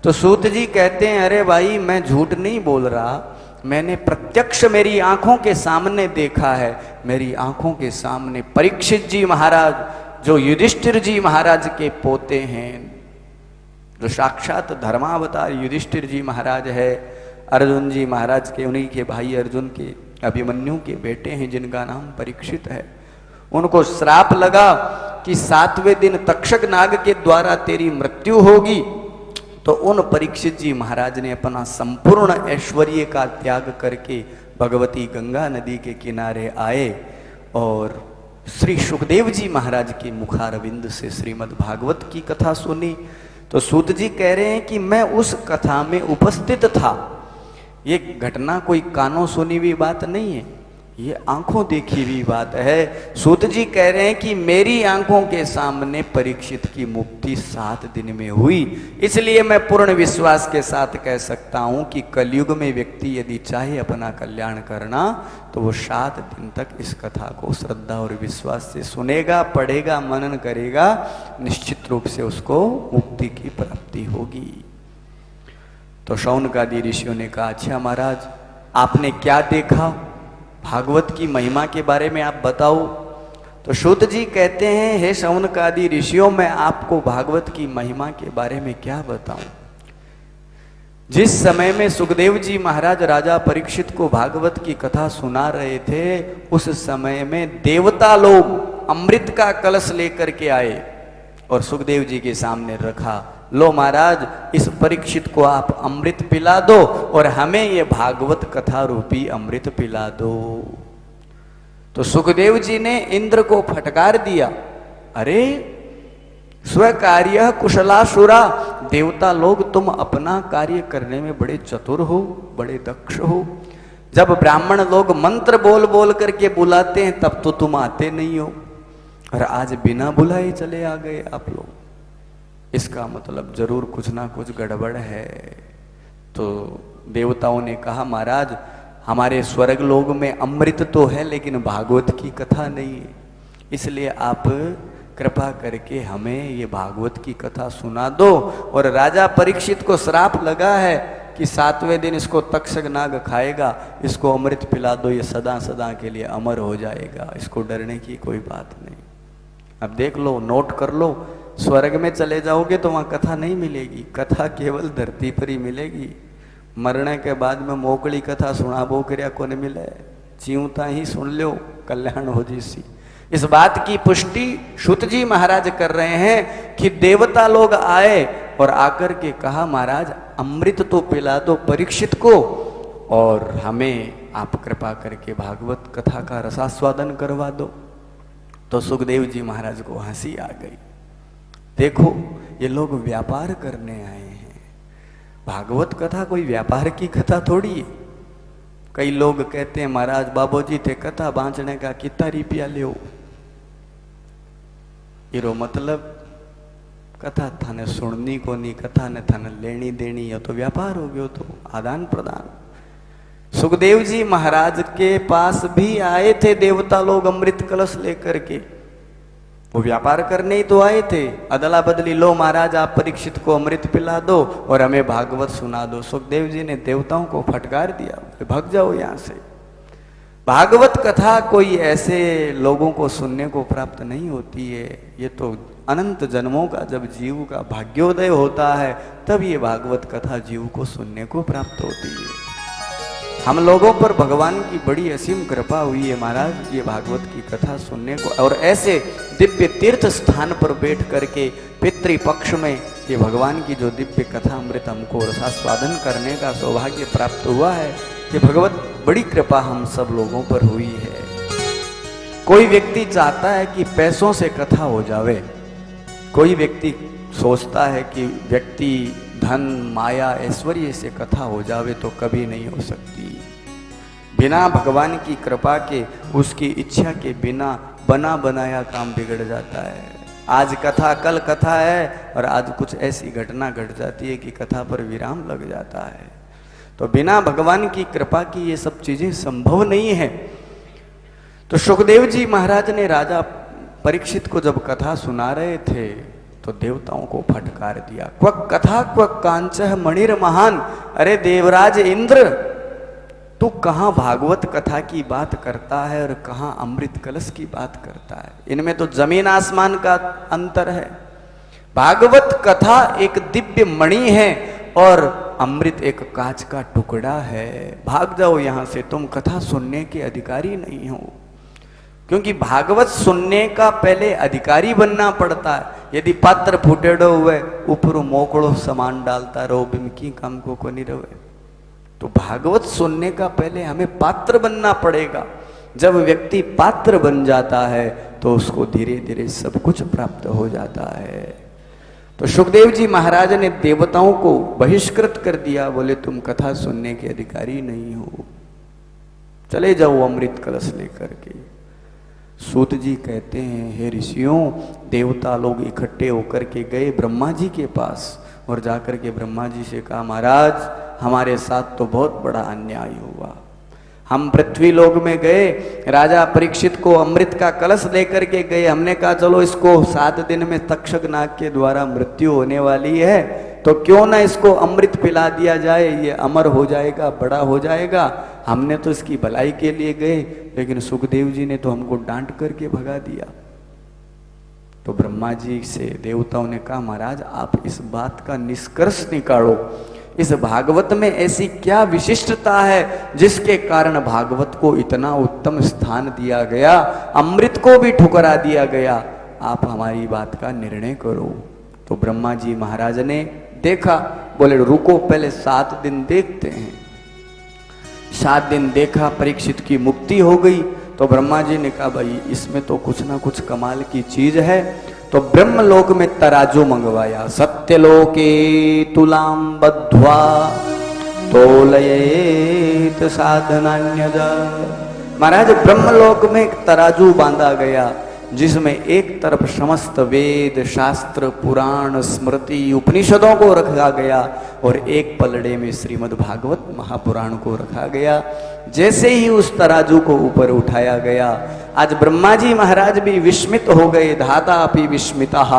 तो सूत जी कहते हैं अरे भाई मैं झूठ नहीं बोल रहा, मैंने प्रत्यक्ष मेरी आंखों के सामने देखा है। मेरी आंखों के सामने परीक्षित जी महाराज जो युधिष्ठिर जी महाराज के पोते हैं, जो साक्षात धर्मावतार युधिष्ठिर जी महाराज है, अर्जुन जी महाराज के, उन्हीं के भाई अर्जुन के अभिमन्यु के बेटे हैं जिनका नाम परीक्षित है। उनको श्राप लगा कि 7वें दिन तक्षक नाग के द्वारा तेरी मृत्यु होगी। तो उन परीक्षित जी महाराज ने अपना संपूर्ण ऐश्वर्य का त्याग करके भगवती गंगा नदी के किनारे आए और श्री सुखदेव जी महाराज के मुखारविंद से श्रीमद् भागवत की कथा सुनी। तो सूत जी कह रहे हैं कि मैं उस कथा में उपस्थित था। ये घटना कोई कानों सुनी हुई बात नहीं है, ये आंखों देखी हुई बात है। सूत जी कह रहे हैं कि मेरी आंखों के सामने परीक्षित की मुक्ति 7 दिन में हुई। इसलिए मैं पूर्ण विश्वास के साथ कह सकता हूं कि कलयुग में व्यक्ति यदि चाहे अपना कल्याण करना तो वो 7 दिन तक इस कथा को श्रद्धा और विश्वास से सुनेगा, पढ़ेगा, मनन करेगा, निश्चित रूप से उसको मुक्ति की प्राप्ति होगी। तो शौनक आदि ऋषियों ने कहा अच्छा महाराज आपने क्या देखा, भागवत की महिमा के बारे में आप बताओ। तो सूत जी कहते हैं हे शौनक आदि ऋषियों मैं आपको भागवत की महिमा के बारे में क्या बताऊं। जिस समय में सुखदेव जी महाराज राजा परीक्षित को भागवत की कथा सुना रहे थे उस समय में देवता लोग अमृत का कलश लेकर के आए और सुखदेव जी के सामने रखा, लो महाराज इस परीक्षित को आप अमृत पिला दो और हमें ये भागवत कथा रूपी अमृत पिला दो। तो सुखदेव जी ने इंद्र को फटकार दिया, अरे स्वकार्य कुशलासुरा, देवता लोग तुम अपना कार्य करने में बड़े चतुर हो, बड़े दक्ष हो। जब ब्राह्मण लोग मंत्र बोल बोल करके बुलाते हैं तब तो तुम आते नहीं हो, और आज बिना बुलाए चले आ गए आप लोग। इसका मतलब जरूर कुछ ना कुछ गड़बड़ है। तो देवताओं ने कहा महाराज हमारे स्वर्ग लोक में अमृत तो है लेकिन भागवत की कथा नहीं है, इसलिए आप कृपा करके हमें ये भागवत की कथा सुना दो। और राजा परीक्षित को श्राप लगा है कि 7वें दिन इसको तक्षक नाग खाएगा, इसको अमृत पिला दो, ये सदा सदा के लिए अमर हो जाएगा, इसको डरने की कोई बात नहीं। अब देख लो, नोट कर लो, स्वर्ग में चले जाओगे तो वहां कथा नहीं मिलेगी, कथा केवल धरती पर ही मिलेगी। मरने के बाद में मोकली कथा सुनाबो कर्या को नहीं मिले, जीवता ही सुन लो, कल्याण हो जी। इस बात की पुष्टि शुत जी महाराज कर रहे हैं कि देवता लोग आए और आकर के कहा, महाराज अमृत तो पिला दो परीक्षित को, और हमें आप कृपा करके भागवत कथा का रसास्वादन करवा दो। तो सुखदेव जी महाराज को हंसी आ गई। देखो, ये लोग व्यापार करने आए हैं, भागवत कथा कोई व्यापार की कथा थोड़ी है। कई लोग कहते हैं, महाराज बाबूजी थे कथा बांचने का कितना रुपया ले, इरो मतलब कथा थाने सुननी को नहीं, कथा ने थाने लेनी देनी, या तो व्यापार हो गयो, तो आदान प्रदान। सुखदेव जी महाराज के पास भी आए थे देवता लोग अमृत कलश लेकर के, वो व्यापार करने ही तो आए थे। अदला बदली, लो महाराज आप परीक्षित को अमृत पिला दो और हमें भागवत सुना दो। सुखदेव जी ने देवताओं को फटकार दिया, भाग जाओ यहां से। भागवत कथा कोई ऐसे लोगों को सुनने को प्राप्त नहीं होती है, ये तो अनंत जन्मों का जब जीव का भाग्योदय होता है तब ये भागवत कथा जीव को सुनने को प्राप्त होती है। हम लोगों पर भगवान की बड़ी असीम कृपा हुई है महाराज, ये भागवत की कथा सुनने को, और ऐसे दिव्य तीर्थ स्थान पर बैठ करके पितृपक्ष में ये भगवान की जो दिव्य कथा अमृत हमको रसास्वादन करने का सौभाग्य प्राप्त हुआ है, ये भगवत बड़ी कृपा हम सब लोगों पर हुई है। कोई व्यक्ति चाहता है कि पैसों से कथा हो जावे, कोई व्यक्ति सोचता है कि व्यक्ति धन माया ऐश्वर्य से कथा हो जावे, तो कभी नहीं हो सकती। बिना भगवान की कृपा के, उसकी इच्छा के बिना बना बनाया काम बिगड़ जाता है। आज कथा कल कथा है और आज कुछ ऐसी घटना घट जाती है कि कथा पर विराम लग जाता है। तो बिना भगवान की कृपा की ये सब चीजें संभव नहीं है। तो सुखदेव जी महाराज ने राजा परीक्षित को जब कथा सुना रहे थे तो देवताओं को फटकार दिया, क्वक कथा क्वक कांचह मणिर महान। अरे देवराज इंद्र, तू कहाँ भागवत कथा की बात करता है और कहाँ अमृत कलश की बात करता है, इनमें तो जमीन आसमान का अंतर है। भागवत कथा एक दिव्य मणि है और अमृत एक कांच का टुकड़ा है। भाग जाओ यहां से, तुम कथा सुनने के अधिकारी नहीं हो। क्योंकि भागवत सुनने का पहले अधिकारी बनना पड़ता है। यदि पात्र फुटेड़ो हुए ऊपर मोकड़ो सामान डालता रहो, बिमकी काम को नहीं रहे, तो भागवत सुनने का पहले हमें पात्र बनना पड़ेगा। जब व्यक्ति पात्र बन जाता है तो उसको धीरे धीरे सब कुछ प्राप्त हो जाता है। तो सुखदेव जी महाराज ने देवताओं को बहिष्कृत कर दिया, बोले तुम कथा सुनने के अधिकारी नहीं हो, चले जाओ अमृत कलश लेकर के। सूत जी कहते हैं, हे ऋषियों, देवता लोग इकट्ठे होकर के गए ब्रह्मा जी के पास और जाकर के ब्रह्मा जी से कहा, महाराज हमारे साथ तो बहुत बड़ा अन्याय हुआ। हम पृथ्वी लोक में गए, राजा परीक्षित को अमृत का कलश लेकर के गए, हमने कहा चलो इसको 7 दिन में तक्षक नाग के द्वारा मृत्यु होने वाली है, तो क्यों ना इसको अमृत पिला दिया जाए, ये अमर हो जाएगा, बड़ा हो जाएगा। हमने तो इसकी भलाई के लिए गए, लेकिन सुखदेव जी ने तो हमको डांट करके भगा दिया। तो ब्रह्मा जी से देवताओं ने कहा, महाराज आप इस बात का निष्कर्ष निकालो, इस भागवत में ऐसी क्या विशिष्टता है जिसके कारण भागवत को इतना उत्तम स्थान दिया गया, अमृत को भी ठुकरा दिया गया, आप हमारी बात का निर्णय करो। तो ब्रह्मा जी महाराज ने देखा, बोले रुको पहले 7 दिन देखते हैं। 7 दिन देखा, परीक्षित की मुक्ति हो गई। तो ब्रह्मा जी ने कहा, भाई इसमें तो कुछ ना कुछ कमाल की चीज है। तो ब्रह्मलोक में तराजू मंगवाया, सत्यलोके तुलाम बद्ध्वा तोलयेत साधनान्यदा। महाराज ब्रह्मलोक में एक तराजू बांधा गया, जिसमें एक तरफ समस्त वेद शास्त्र पुराण स्मृति उपनिषदों को रखा गया और एक पलड़े में श्रीमद् भागवत महापुराण को रखा गया। जैसे ही उस तराजू को ऊपर उठाया गया, आज ब्रह्मा जी महाराज भी विस्मित हो गए। धाता अपि विस्मितः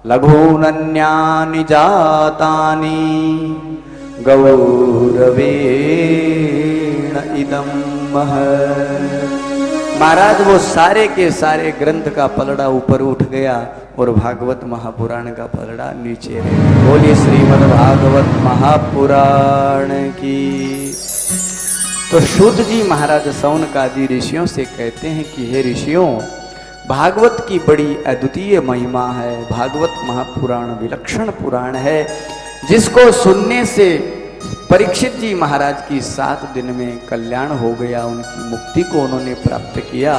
लघूनन्यानि जातानि गौरवेण इदं महत्। महाराज वो सारे के सारे ग्रंथ का पलड़ा ऊपर उठ गया और भागवत महापुराण का पलड़ा नीचे रह। बोलिए श्रीमद् भागवत महापुराण की। तो शुद्ध जी महाराज सौनकादि ऋषियों से कहते हैं कि हे ऋषियों, भागवत की बड़ी अद्वितीय महिमा है। भागवत महापुराण विलक्षण पुराण है, जिसको सुनने से परीक्षित जी महाराज की 7 दिन में कल्याण हो गया, उनकी मुक्ति को उन्होंने प्राप्त किया।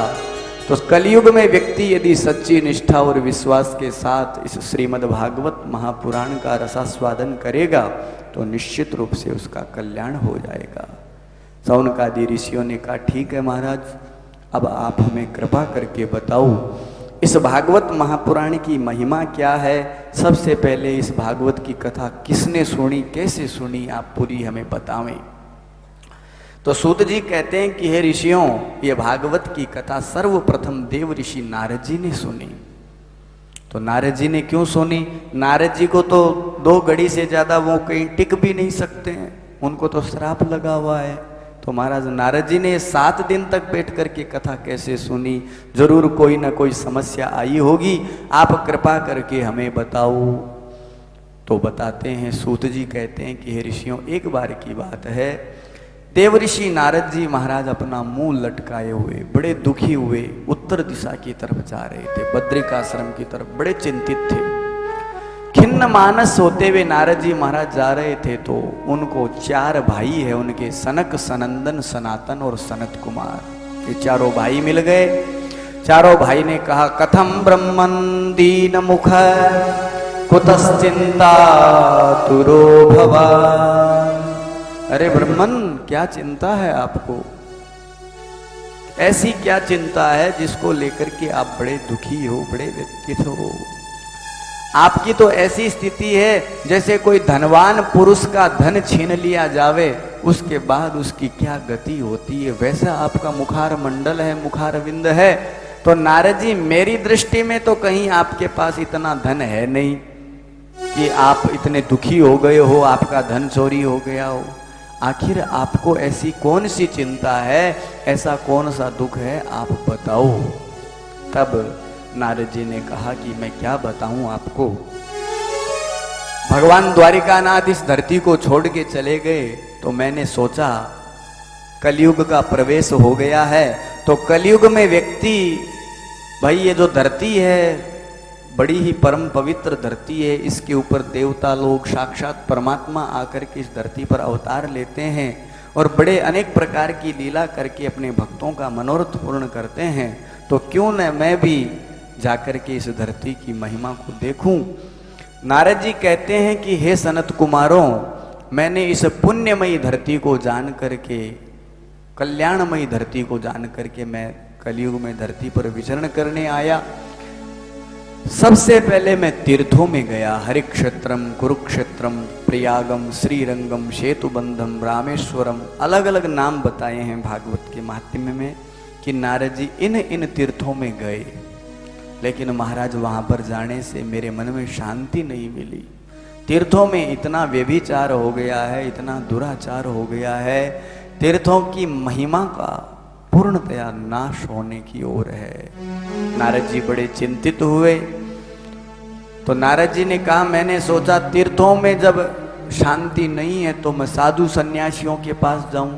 तो कलयुग में व्यक्ति यदि सच्ची निष्ठा और विश्वास के साथ इस श्रीमद् भागवत महापुराण का रसास्वादन करेगा तो निश्चित रूप से उसका कल्याण हो जाएगा। सौनकादि ऋषियों ने कहा, ठीक है महाराज, अब आप हमें कृपा करके बताओ इस भागवत महापुराण की महिमा क्या है। सबसे पहले इस भागवत की कथा किसने सुनी, कैसे सुनी, आप पूरी हमें बतावें। तो सूत जी कहते हैं कि हे ऋषियों, ये भागवत की कथा सर्वप्रथम देव ऋषि नारद जी ने सुनी। तो नारद जी ने क्यों सुनी? नारद जी को तो 2 घड़ी से ज्यादा वो कहीं टिक भी नहीं सकते हैं, उनको तो श्राप लगा हुआ है। तो महाराज नारद जी ने 7 दिन तक बैठ करके कथा कैसे सुनी? जरूर कोई ना कोई समस्या आई होगी, आप कृपा करके हमें बताओ। तो बताते हैं, सूत जी कहते हैं कि हे ऋषियों, एक बार की बात है, देव ऋषि नारद जी महाराज अपना मुंह लटकाए हुए बड़े दुखी हुए उत्तर दिशा की तरफ जा रहे थे, बद्रिकाश्रम की तरफ, बड़े चिंतित थे। खिन्न मानस होते हुए नारद जी महाराज जा रहे थे तो उनको 4 भाई है उनके, सनक सनंदन सनातन और सनत कुमार, ये चारों भाई मिल गए। चारों भाई ने कहा, कथम ब्रह्मन दीन मुख कुतश्चिंता तुरो भवा। अरे ब्रह्मन, क्या चिंता है आपको? ऐसी क्या चिंता है जिसको लेकर के आप बड़े दुखी हो, बड़े व्यथित हो? आपकी तो ऐसी स्थिति है जैसे कोई धनवान पुरुष का धन छीन लिया जावे, उसके बाद उसकी क्या गति होती है, वैसा आपका मुखार मंडल है, मुखारविंद है। तो नारद जी, मेरी दृष्टि में तो कहीं आपके पास इतना धन है नहीं कि आप इतने दुखी हो गए हो, आपका धन चोरी हो गया हो। आखिर आपको ऐसी कौन सी चिंता है, ऐसा कौन सा दुख है, आप बताओ। तब नारद जी ने कहा कि मैं क्या बताऊं आपको। भगवान द्वारिकानाथ इस धरती को छोड़ के चले गए तो मैंने सोचा कलयुग का प्रवेश हो गया है, तो कलयुग में व्यक्ति, भाई ये जो धरती है बड़ी ही परम पवित्र धरती है, इसके ऊपर देवता लोग, साक्षात परमात्मा आकर के इस धरती पर अवतार लेते हैं और बड़े अनेक प्रकार की लीला करके अपने भक्तों का मनोरथ पूर्ण करते हैं। तो क्यों न मैं भी जाकर के इस धरती की महिमा को देखूं। नारद जी कहते हैं कि हे सनत कुमारों, मैंने इस पुण्यमयी धरती को जान करके, कल्याणमयी धरती को जान करके मैं कलयुग में धरती पर विचरण करने आया। सबसे पहले मैं तीर्थों में गया, हरिक्षेत्रम, कुरुक्षेत्रम, प्रयागम, श्रीरंगम, सेतुबंधम, रामेश्वरम, अलग अलग नाम बताए हैं भागवत के महात्म्य में कि नारद जी इन तीर्थों में गए। लेकिन महाराज वहां पर जाने से मेरे मन में शांति नहीं मिली। तीर्थों में इतना व्यभिचार हो गया है, इतना दुराचार हो गया है, तीर्थों की महिमा का पूर्णतया नाश होने की ओर है। नारद जी बड़े चिंतित हुए। तो नारद जी ने कहा, मैंने सोचा तीर्थों में जब शांति नहीं है तो मैं साधु सन्यासियों के पास जाऊं।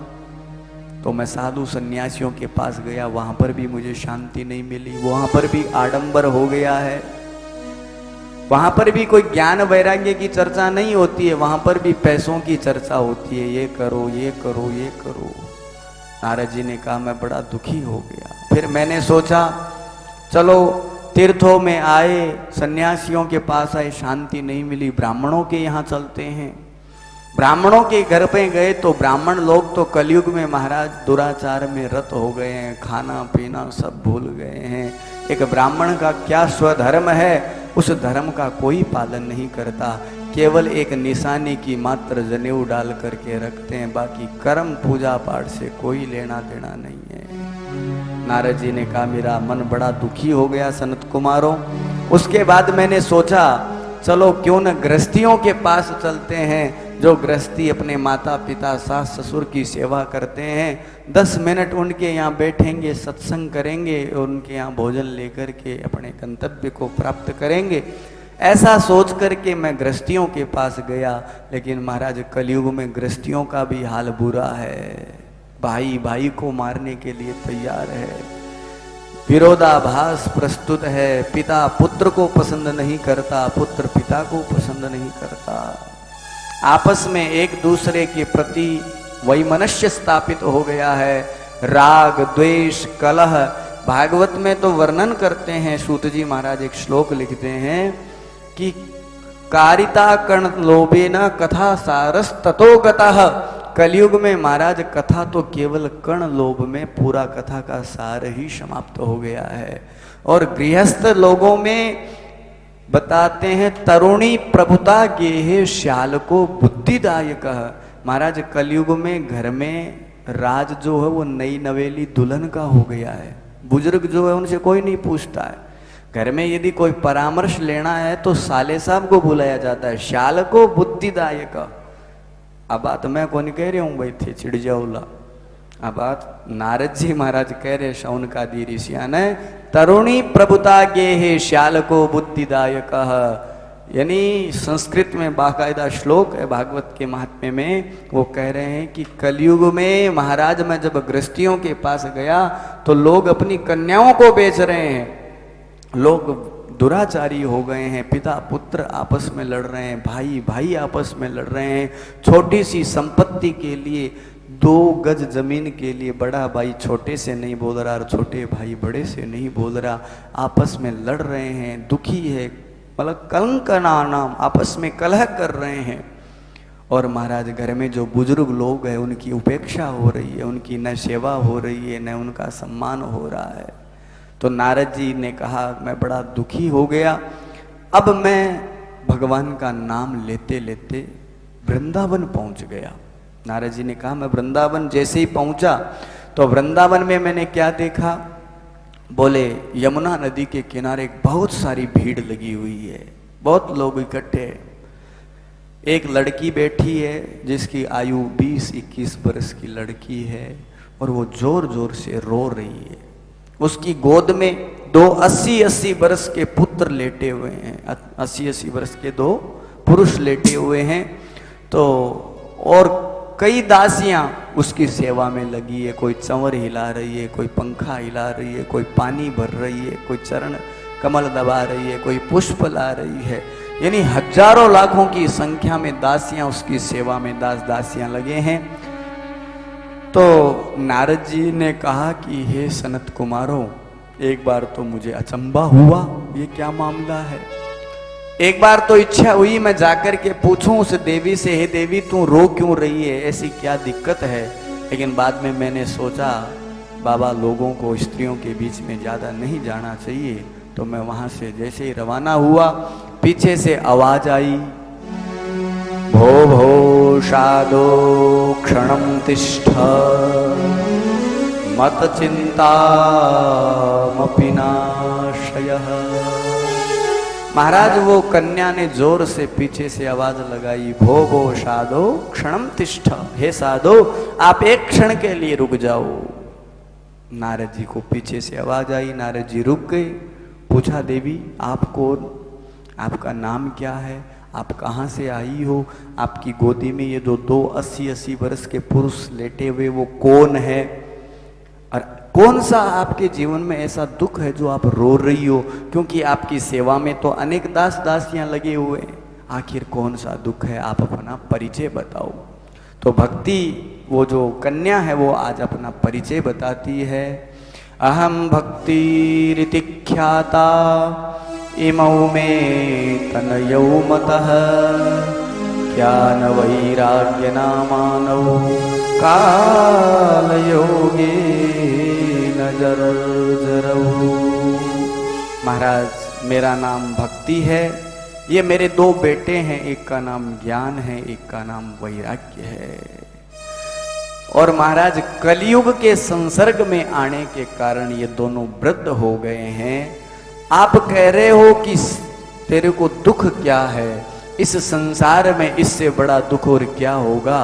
तो मैं साधु सन्यासियों के पास गया, वहां पर भी मुझे शांति नहीं मिली, वहां पर भी आडंबर हो गया है, वहां पर भी कोई ज्ञान वैराग्य की चर्चा नहीं होती है, वहां पर भी पैसों की चर्चा होती है, ये करो ये करो ये करो। नारद जी ने कहा, मैं बड़ा दुखी हो गया। फिर मैंने सोचा चलो तीर्थों में आए, सन्यासियों के पास आए, शांति नहीं मिली, ब्राह्मणों के यहाँ चलते हैं। ब्राह्मणों के घर पे गए तो ब्राह्मण लोग तो कलयुग में महाराज दुराचार में रत हो गए हैं, खाना पीना सब भूल गए हैं, एक ब्राह्मण का क्या स्वधर्म है, उस धर्म का कोई पालन नहीं करता, केवल एक निशानी की मात्र जनेऊ डाल करके रखते हैं, बाकी कर्म पूजा पाठ से कोई लेना देना नहीं है। नारद जी ने कहा मेरा मन बड़ा दुखी हो गया सनत कुमारों। उसके बाद मैंने सोचा चलो क्यों न गृहस्थियों के पास चलते हैं, जो गृहस्थी अपने माता पिता सास ससुर की सेवा करते हैं, 10 मिनट उनके यहाँ बैठेंगे, सत्संग करेंगे और उनके यहाँ भोजन लेकर के अपने गंतव्य को प्राप्त करेंगे। ऐसा सोच करके मैं गृहस्थियों के पास गया, लेकिन महाराज कलयुग में गृहस्थियों का भी हाल बुरा है। भाई भाई को मारने के लिए तैयार है, विरोधाभास प्रस्तुत है, पिता पुत्र को पसंद नहीं करता, पुत्र पिता को पसंद नहीं करता, आपस में एक दूसरे के प्रति वैमनस्य स्थापित हो गया है, राग द्वेष कलह। भागवत में तो वर्णन करते हैं, सूत जी महाराज एक श्लोक लिखते हैं कि कारिता कर्ण लोभेन कथा सारस ततो गतः। कलयुग में महाराज कथा तो केवल कर्ण लोभ में पूरा कथा का सार ही समाप्त हो गया है। और गृहस्थ लोगों में बताते हैं तरुणी प्रभुता गेहे श्याल को बुद्धिदायक। महाराज कलयुग में घर में राज जो है वो नई नवेली दुल्हन का हो गया है। बुजुर्ग जो है उनसे कोई नहीं पूछता है। घर में यदि कोई परामर्श लेना है तो साले साहब को बुलाया जाता है, श्याल को बुद्धिदायक। अब बात मैं कौन कह रही हूँ भाई थे चिड़ जाऊला, अब बात नारद जी महाराज कह रहे शौनकादि ऋषियां ने, तरुणी प्रभुता गेहे श्याल को बुद्धिदायक। यानी संस्कृत में बाकायदा श्लोक है भागवत के महात्म्य में, वो कह रहे हैं कि कलयुग में महाराज मैं जब गृहस्थियों के पास गया तो लोग अपनी कन्याओं को बेच रहे हैं, लोग दुराचारी हो गए हैं, पिता पुत्र आपस में लड़ रहे हैं, भाई भाई आपस में लड़ रहे हैं, छोटी सी संपत्ति के लिए 2 गज जमीन के लिए बड़ा भाई छोटे से नहीं बोल रहा और छोटे भाई बड़े से नहीं बोल रहा, आपस में लड़ रहे हैं, दुखी है, मतलब कलंक का नाम, आपस में कलह कर रहे हैं। और महाराज घर में जो बुजुर्ग लोग हैं उनकी उपेक्षा हो रही है, उनकी न सेवा हो रही है न उनका सम्मान हो रहा है। तो नारद जी ने कहा मैं बड़ा दुखी हो गया। अब मैं भगवान का नाम लेते लेते वृंदावन पहुंच गया। नारद जी ने कहा मैं वृंदावन जैसे ही पहुंचा तो वृंदावन में मैंने क्या देखा, बोले यमुना नदी के किनारे बहुत सारी भीड़ लगी हुई है, बहुत लोग इकट्ठे। एक लड़की बैठी है जिसकी आयु 20-21 वर्ष की लड़की है और वो जोर जोर से रो रही है। उसकी गोद में 2 80-80 वर्ष के पुत्र लेटे हुए हैं, 80-80 वर्ष के 2 पुरुष लेटे हुए हैं। तो और कई दासियां उसकी सेवा में लगी है, कोई चंवर हिला रही है, कोई पंखा हिला रही है, कोई पानी भर रही है, कोई चरण कमल दबा रही है, कोई पुष्प ला रही है। यानी हजारों लाखों की संख्या में दासियां उसकी सेवा में दास दासियां लगे हैं। तो नारद जी ने कहा कि हे सनत कुमारों, एक बार तो मुझे अचंबा हुआ, ये क्या मामला है। एक बार तो इच्छा हुई मैं जाकर के पूछूं उस देवी से, हे देवी तू रो क्यों रही है, ऐसी क्या दिक्कत है। लेकिन बाद में मैंने सोचा बाबा लोगों को स्त्रियों के बीच में ज़्यादा नहीं जाना चाहिए। तो मैं वहाँ से जैसे ही रवाना हुआ पीछे से आवाज आई, भो भो शादो क्षणं तिष्ठ मत चिंता मपि नाशयः। महाराज वो कन्या ने जोर से पीछे से आवाज लगाई, भो भो साधो क्षणम तिष्ठ, हे साधो आप एक क्षण के लिए रुक जाओ। नारद जी को पीछे से आवाज आई, नारद जी रुक गए। पूछा देवी आप कौन, आपका नाम क्या है, आप कहाँ से आई हो, आपकी गोदी में ये जो 2 80-80 वर्ष के पुरुष लेटे हुए वो कौन है, और कौन सा आपके जीवन में ऐसा दुख है जो आप रो रही हो, क्योंकि आपकी सेवा में तो अनेक दास दासियां लगे हुए हैं, आखिर कौन सा दुख है, आप अपना परिचय बताओ। तो भक्ति वो जो कन्या है वो आज अपना परिचय बताती है। अहम भक्ति रीति ख्याता इमौ में तनयौ मतः ज्ञान वैराग्य नामानौ काल योगे नजर जरऊ। महाराज मेरा नाम भक्ति है, ये मेरे दो बेटे हैं, एक का नाम ज्ञान है, एक का नाम वैराग्य है। और महाराज कलयुग के संसर्ग में आने के कारण ये दोनों वृद्ध हो गए हैं। आप कह रहे हो कि तेरे को दुख क्या है, इस संसार में इससे बड़ा दुख और क्या होगा।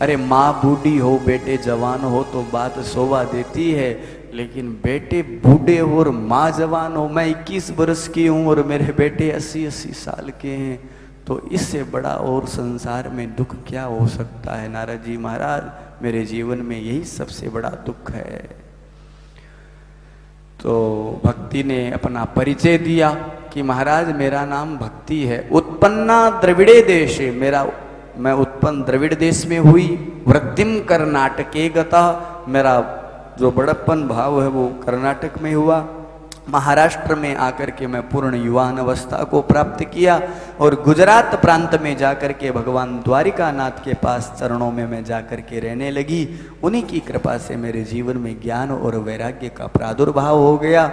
अरे माँ बूढ़ी हो बेटे जवान हो तो बात शोभा देती है, लेकिन बेटे बूढ़े हो और माँ जवान हो, मैं 21 वर्ष की हूँ और मेरे बेटे 80-80 साल के हैं, तो इससे बड़ा और संसार में दुख क्या हो सकता है। नारद जी महाराज मेरे जीवन में यही सबसे बड़ा दुख है। तो भक्ति ने अपना परिचय दिया कि महाराज मेरा नाम भक्ति है, उत्पन्ना द्रविड़े देशे, मैं उत्पन्न द्रविड़ देश में हुई, वृद्धिम कर्नाटके गता, मेरा जो बड़प्पन भाव है वो कर्नाटक में हुआ, महाराष्ट्र में आकर के मैं पूर्ण युवान अवस्था को प्राप्त किया और गुजरात प्रांत में जाकर के भगवान द्वारिकानाथ के पास चरणों में मैं जाकर के रहने लगी। उन्हीं की कृपा से मेरे जीवन में ज्ञान और वैराग्य का प्रादुर्भाव हो गया।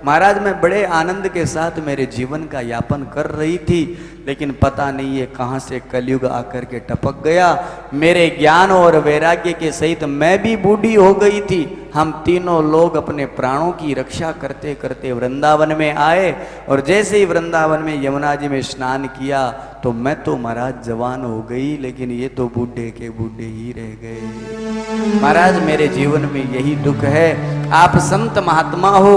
महाराज मैं बड़े आनंद के साथ मेरे जीवन का यापन कर रही थी, लेकिन पता नहीं है कहाँ से कलयुग आकर के टपक गया। मेरे ज्ञान और वैराग्य के सहित मैं भी बूढ़ी हो गई थी। हम तीनों लोग अपने प्राणों की रक्षा करते करते वृंदावन में आए और जैसे ही वृंदावन में यमुना जी में स्नान किया तो मैं तो महाराज जवान हो गई, लेकिन ये तो बूढ़े के बूढ़े ही रह गए। महाराज मेरे जीवन में यही दुख है। आप संत महात्मा हो,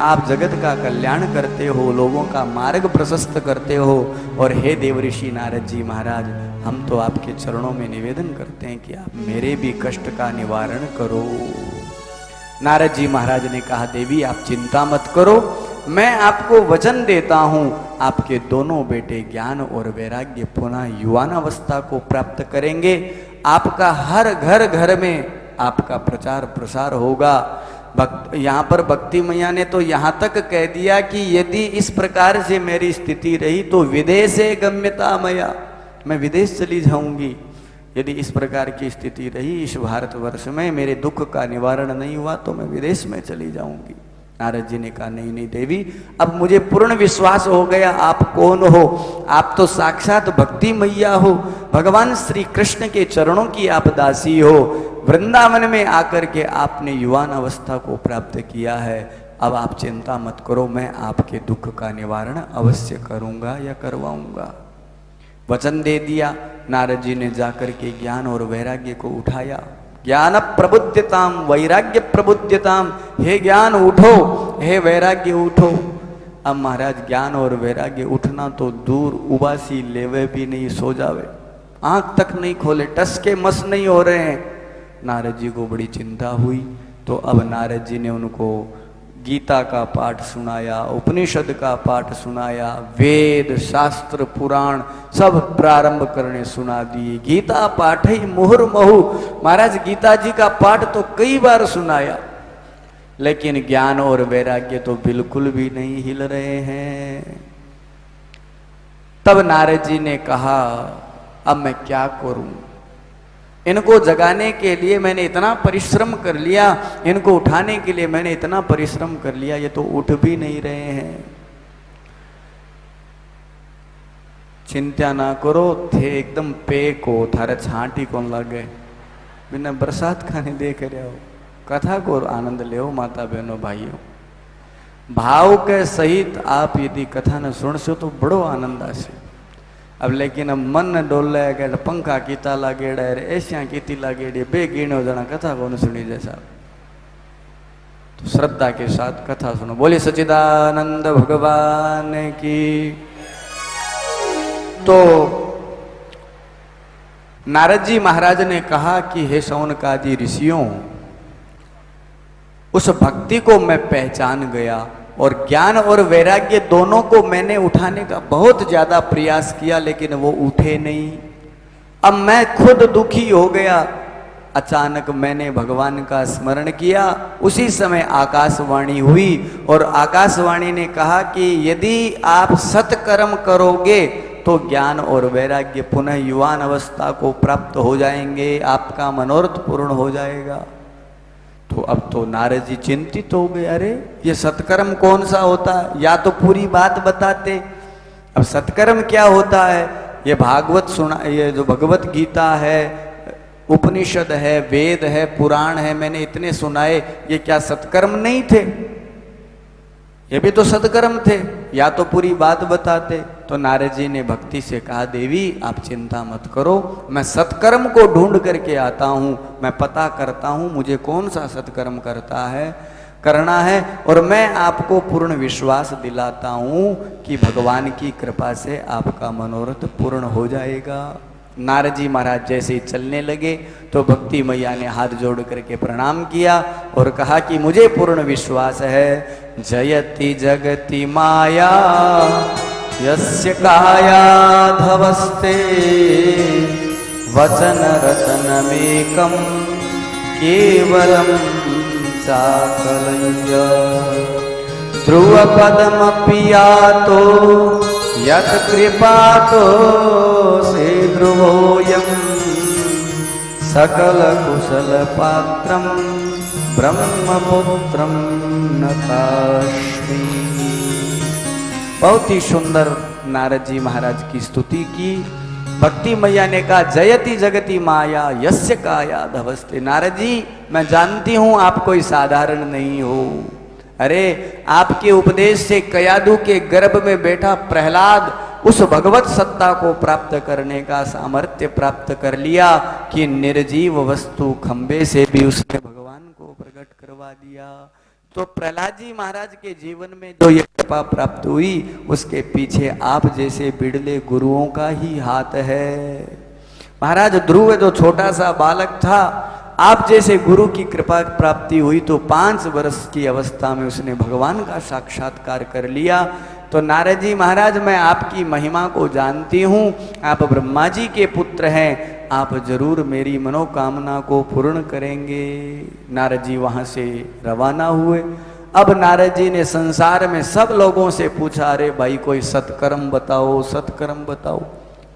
आप जगत का कल्याण करते हो, लोगों का मार्ग प्रशस्त करते हो, और हे देवऋषि नारद जी महाराज हम तो आपके चरणों में निवेदन करते हैं कि आप मेरे भी कष्ट का निवारण करो। नारद जी महाराज ने कहा देवी आप चिंता मत करो, मैं आपको वचन देता हूं, आपके दोनों बेटे ज्ञान और वैराग्य पुनः युवानावस्था को प्राप्त करेंगे। आपका हर घर घर में आपका प्रचार प्रसार होगा। यहाँ पर भक्ति मैया ने तो यहाँ तक कह दिया कि यदि इस प्रकार से मेरी स्थिति रही तो विदेशे गम्यता मैया, मैं विदेश चली जाऊंगी। यदि इस प्रकार की स्थिति रही इस भारतवर्ष में, मेरे दुख का निवारण नहीं हुआ तो मैं विदेश में चली जाऊंगी। नारद जी ने कहा नहीं नहीं देवी, अब मुझे पूर्ण विश्वास हो गया आप कौन हो। आप तो साक्षात भक्ति मैया हो, भगवान श्री कृष्ण के चरणों की आप दासी हो। वृंदावन में आकर के आपने युवान अवस्था को प्राप्त किया है। अब आप चिंता मत करो, मैं आपके दुख का निवारण अवश्य करूंगा या करवाऊंगा। वचन दे दिया। नारद जी ने जाकर के ज्ञान और वैराग्य को उठाया। ज्ञान प्रबुद्ध्यताम वैराग्य प्रबुद्ध्यताम, हे ज्ञान उठो, हे वैराग्य उठो। अब महाराज ज्ञान और वैराग्य उठना तो दूर, उबासी लेवे भी नहीं, सो जावे, आंख तक नहीं खोले, टस के मस नहीं हो रहे हैं। नारद जी को बड़ी चिंता हुई। तो अब नारद जी ने उनको गीता का पाठ सुनाया, उपनिषद का पाठ सुनाया, वेद शास्त्र पुराण सब प्रारंभ करने सुना दिए। गीता पाठ ही मुहुर्मुहु, महाराज गीता जी का पाठ तो कई बार सुनाया, लेकिन ज्ञान और वैराग्य तो बिल्कुल भी नहीं हिल रहे हैं। तब नारद जी ने कहा अब मैं क्या करूं, इनको जगाने के लिए मैंने इतना परिश्रम कर लिया, इनको उठाने के लिए मैंने इतना परिश्रम कर लिया, ये तो उठ भी नहीं रहे हैं। चिंता ना करो, थे एकदम पे को थारे छांटी कौन लगे, बिना बरसात खाने देख रहे हो। कथा को आनंद ले माता बहनों भाइयों, भाव के सहित आप यदि कथा न सुन सो तो बड़ो आनंद आसे। अब लेकिन अब मन न डोले के पंखा कीता लागेड़ा है, ऐसिया कीती लागेड़ी, बे गिनो जना कथा को न सुनी जैसा। तो श्रद्धा के साथ कथा सुनो। बोले सच्चिदानंद भगवान की। तो नारद जी महाराज ने कहा कि हे शौनकादि ऋषियों, उस भक्ति को मैं पहचान गया और ज्ञान और वैराग्य दोनों को मैंने उठाने का बहुत ज्यादा प्रयास किया, लेकिन वो उठे नहीं। अब मैं खुद दुखी हो गया। अचानक मैंने भगवान का स्मरण किया। उसी समय आकाशवाणी हुई और आकाशवाणी ने कहा कि यदि आप सत्कर्म करोगे तो ज्ञान और वैराग्य पुनः युवान अवस्था को प्राप्त हो जाएंगे, आपका मनोरथ पूर्ण हो जाएगा। तो अब तो नारद जी चिंतित हो गए, अरे ये सत्कर्म कौन सा होता है, या तो पूरी बात बताते। अब सत्कर्म क्या होता है, ये भागवत सुना, ये जो भगवत गीता है, उपनिषद है, वेद है, पुराण है, मैंने इतने सुनाए, ये क्या सत्कर्म नहीं थे? ये भी तो सत्कर्म थे, या तो पूरी बात बताते। तो नारद जी ने भक्ति से कहा, देवी आप चिंता मत करो, मैं सत्कर्म को ढूंढ करके आता हूँ, मैं पता करता हूँ मुझे कौन सा सत्कर्म करना है, और मैं आपको पूर्ण विश्वास दिलाता हूँ कि भगवान की कृपा से आपका मनोरथ पूर्ण हो जाएगा। नारद जी महाराज जैसे ही चलने लगे तो भक्ति मैया ने हाथ जोड़ करके प्रणाम किया और कहा कि मुझे पूर्ण विश्वास है, जयति जगति माया यस्य काया धवस्ते वचन रचनमेकं केवलं चाकलय्य ध्रुवपदमपि यातो यत् कृपातो से ध्रुवोऽयं सकल कुशल पात्रं ब्रह्मपुत्रं नतास्मि। बहुत ही सुंदर नारद जी महाराज की स्तुति की। भक्ति मैया ने कहा, जयति जगति माया यस्य काया धवस्ते। नारद जी मैं जानती हूं आप कोई साधारण नहीं हो। अरे आपके उपदेश से कयादु के गर्भ में बैठा प्रहलाद उस भगवत सत्ता को प्राप्त करने का सामर्थ्य प्राप्त कर लिया कि निर्जीव वस्तु खंबे से भी उसने भगवान को प्रकट करवा दिया। तो प्रहलाद जी महाराज के जीवन में जो ये कृपा प्राप्त हुई, उसके पीछे आप जैसे बिड़ले गुरुओं का ही हाथ है। महाराज ध्रुव जो छोटा सा बालक था, आप जैसे गुरु की कृपा प्राप्ति हुई तो 5 वर्ष की अवस्था में उसने भगवान का साक्षात्कार कर लिया। तो नारद जी महाराज मैं आपकी महिमा को जानती हूँ, आप ब्रह्मा जी के पुत्र हैं, आप जरूर मेरी मनोकामना को पूर्ण करेंगे। नारद जी वहाँ से रवाना हुए। अब नारद जी ने संसार में सब लोगों से पूछा, अरे भाई कोई सत्कर्म बताओ, सत्कर्म बताओ।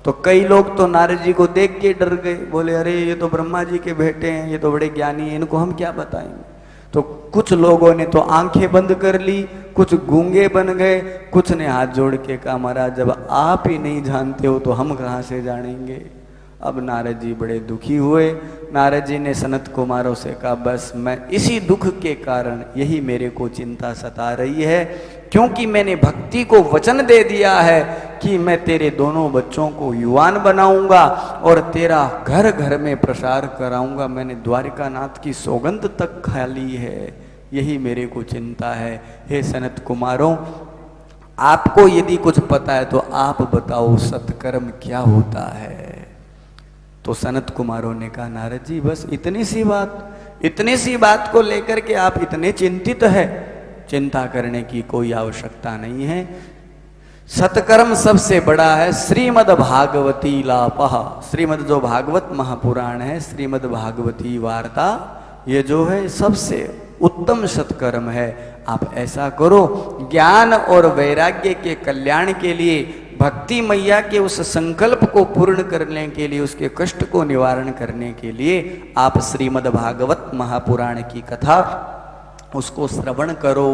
तो कई लोग तो नारद जी को देख के डर गए, बोले अरे ये तो ब्रह्मा जी के बेटे हैं, ये तो बड़े ज्ञानी हैं, इनको हम क्या बताएंगे। तो कुछ लोगों ने तो आंखें बंद कर ली, कुछ गूंगे बन गए, कुछ ने हाथ जोड़ के कहा, महाराज जब आप ही नहीं जानते हो तो हम कहाँ से जानेंगे। अब नारद जी बड़े दुखी हुए। नारद जी ने सनत कुमारों से कहा, बस मैं इसी दुख के कारण यही मेरे को चिंता सता रही है, क्योंकि मैंने भक्ति को वचन दे दिया है कि मैं तेरे दोनों बच्चों को युवान बनाऊंगा और तेरा घर घर में प्रसार कराऊंगा। मैंने द्वारिका नाथ की सौगंध तक खा ली है, यही मेरे को चिंता है। हे सनत कुमारों, आपको यदि कुछ पता है तो आप बताओ सत्कर्म क्या होता है। तो सनत कुमारों ने कहा, नारद जी बस इतनी सी बात को लेकर के आप इतने चिंतित है, चिंता करने की कोई आवश्यकता नहीं है। सत्कर्म सबसे बड़ा है। श्रीमद् भागवती लापः, श्रीमद् जो भागवत महापुराण है, श्रीमद् भागवती वार्ता, ये जो है सबसे उत्तम सत्कर्म है। आप ऐसा करो, ज्ञान और वैराग्य के कल्याण के लिए, भक्ति मैया के उस संकल्प को पूर्ण करने के लिए, उसके कष्ट को निवारण करने के लिए आप श्रीमद् भागवत महापुराण की कथा उसको श्रवण करो।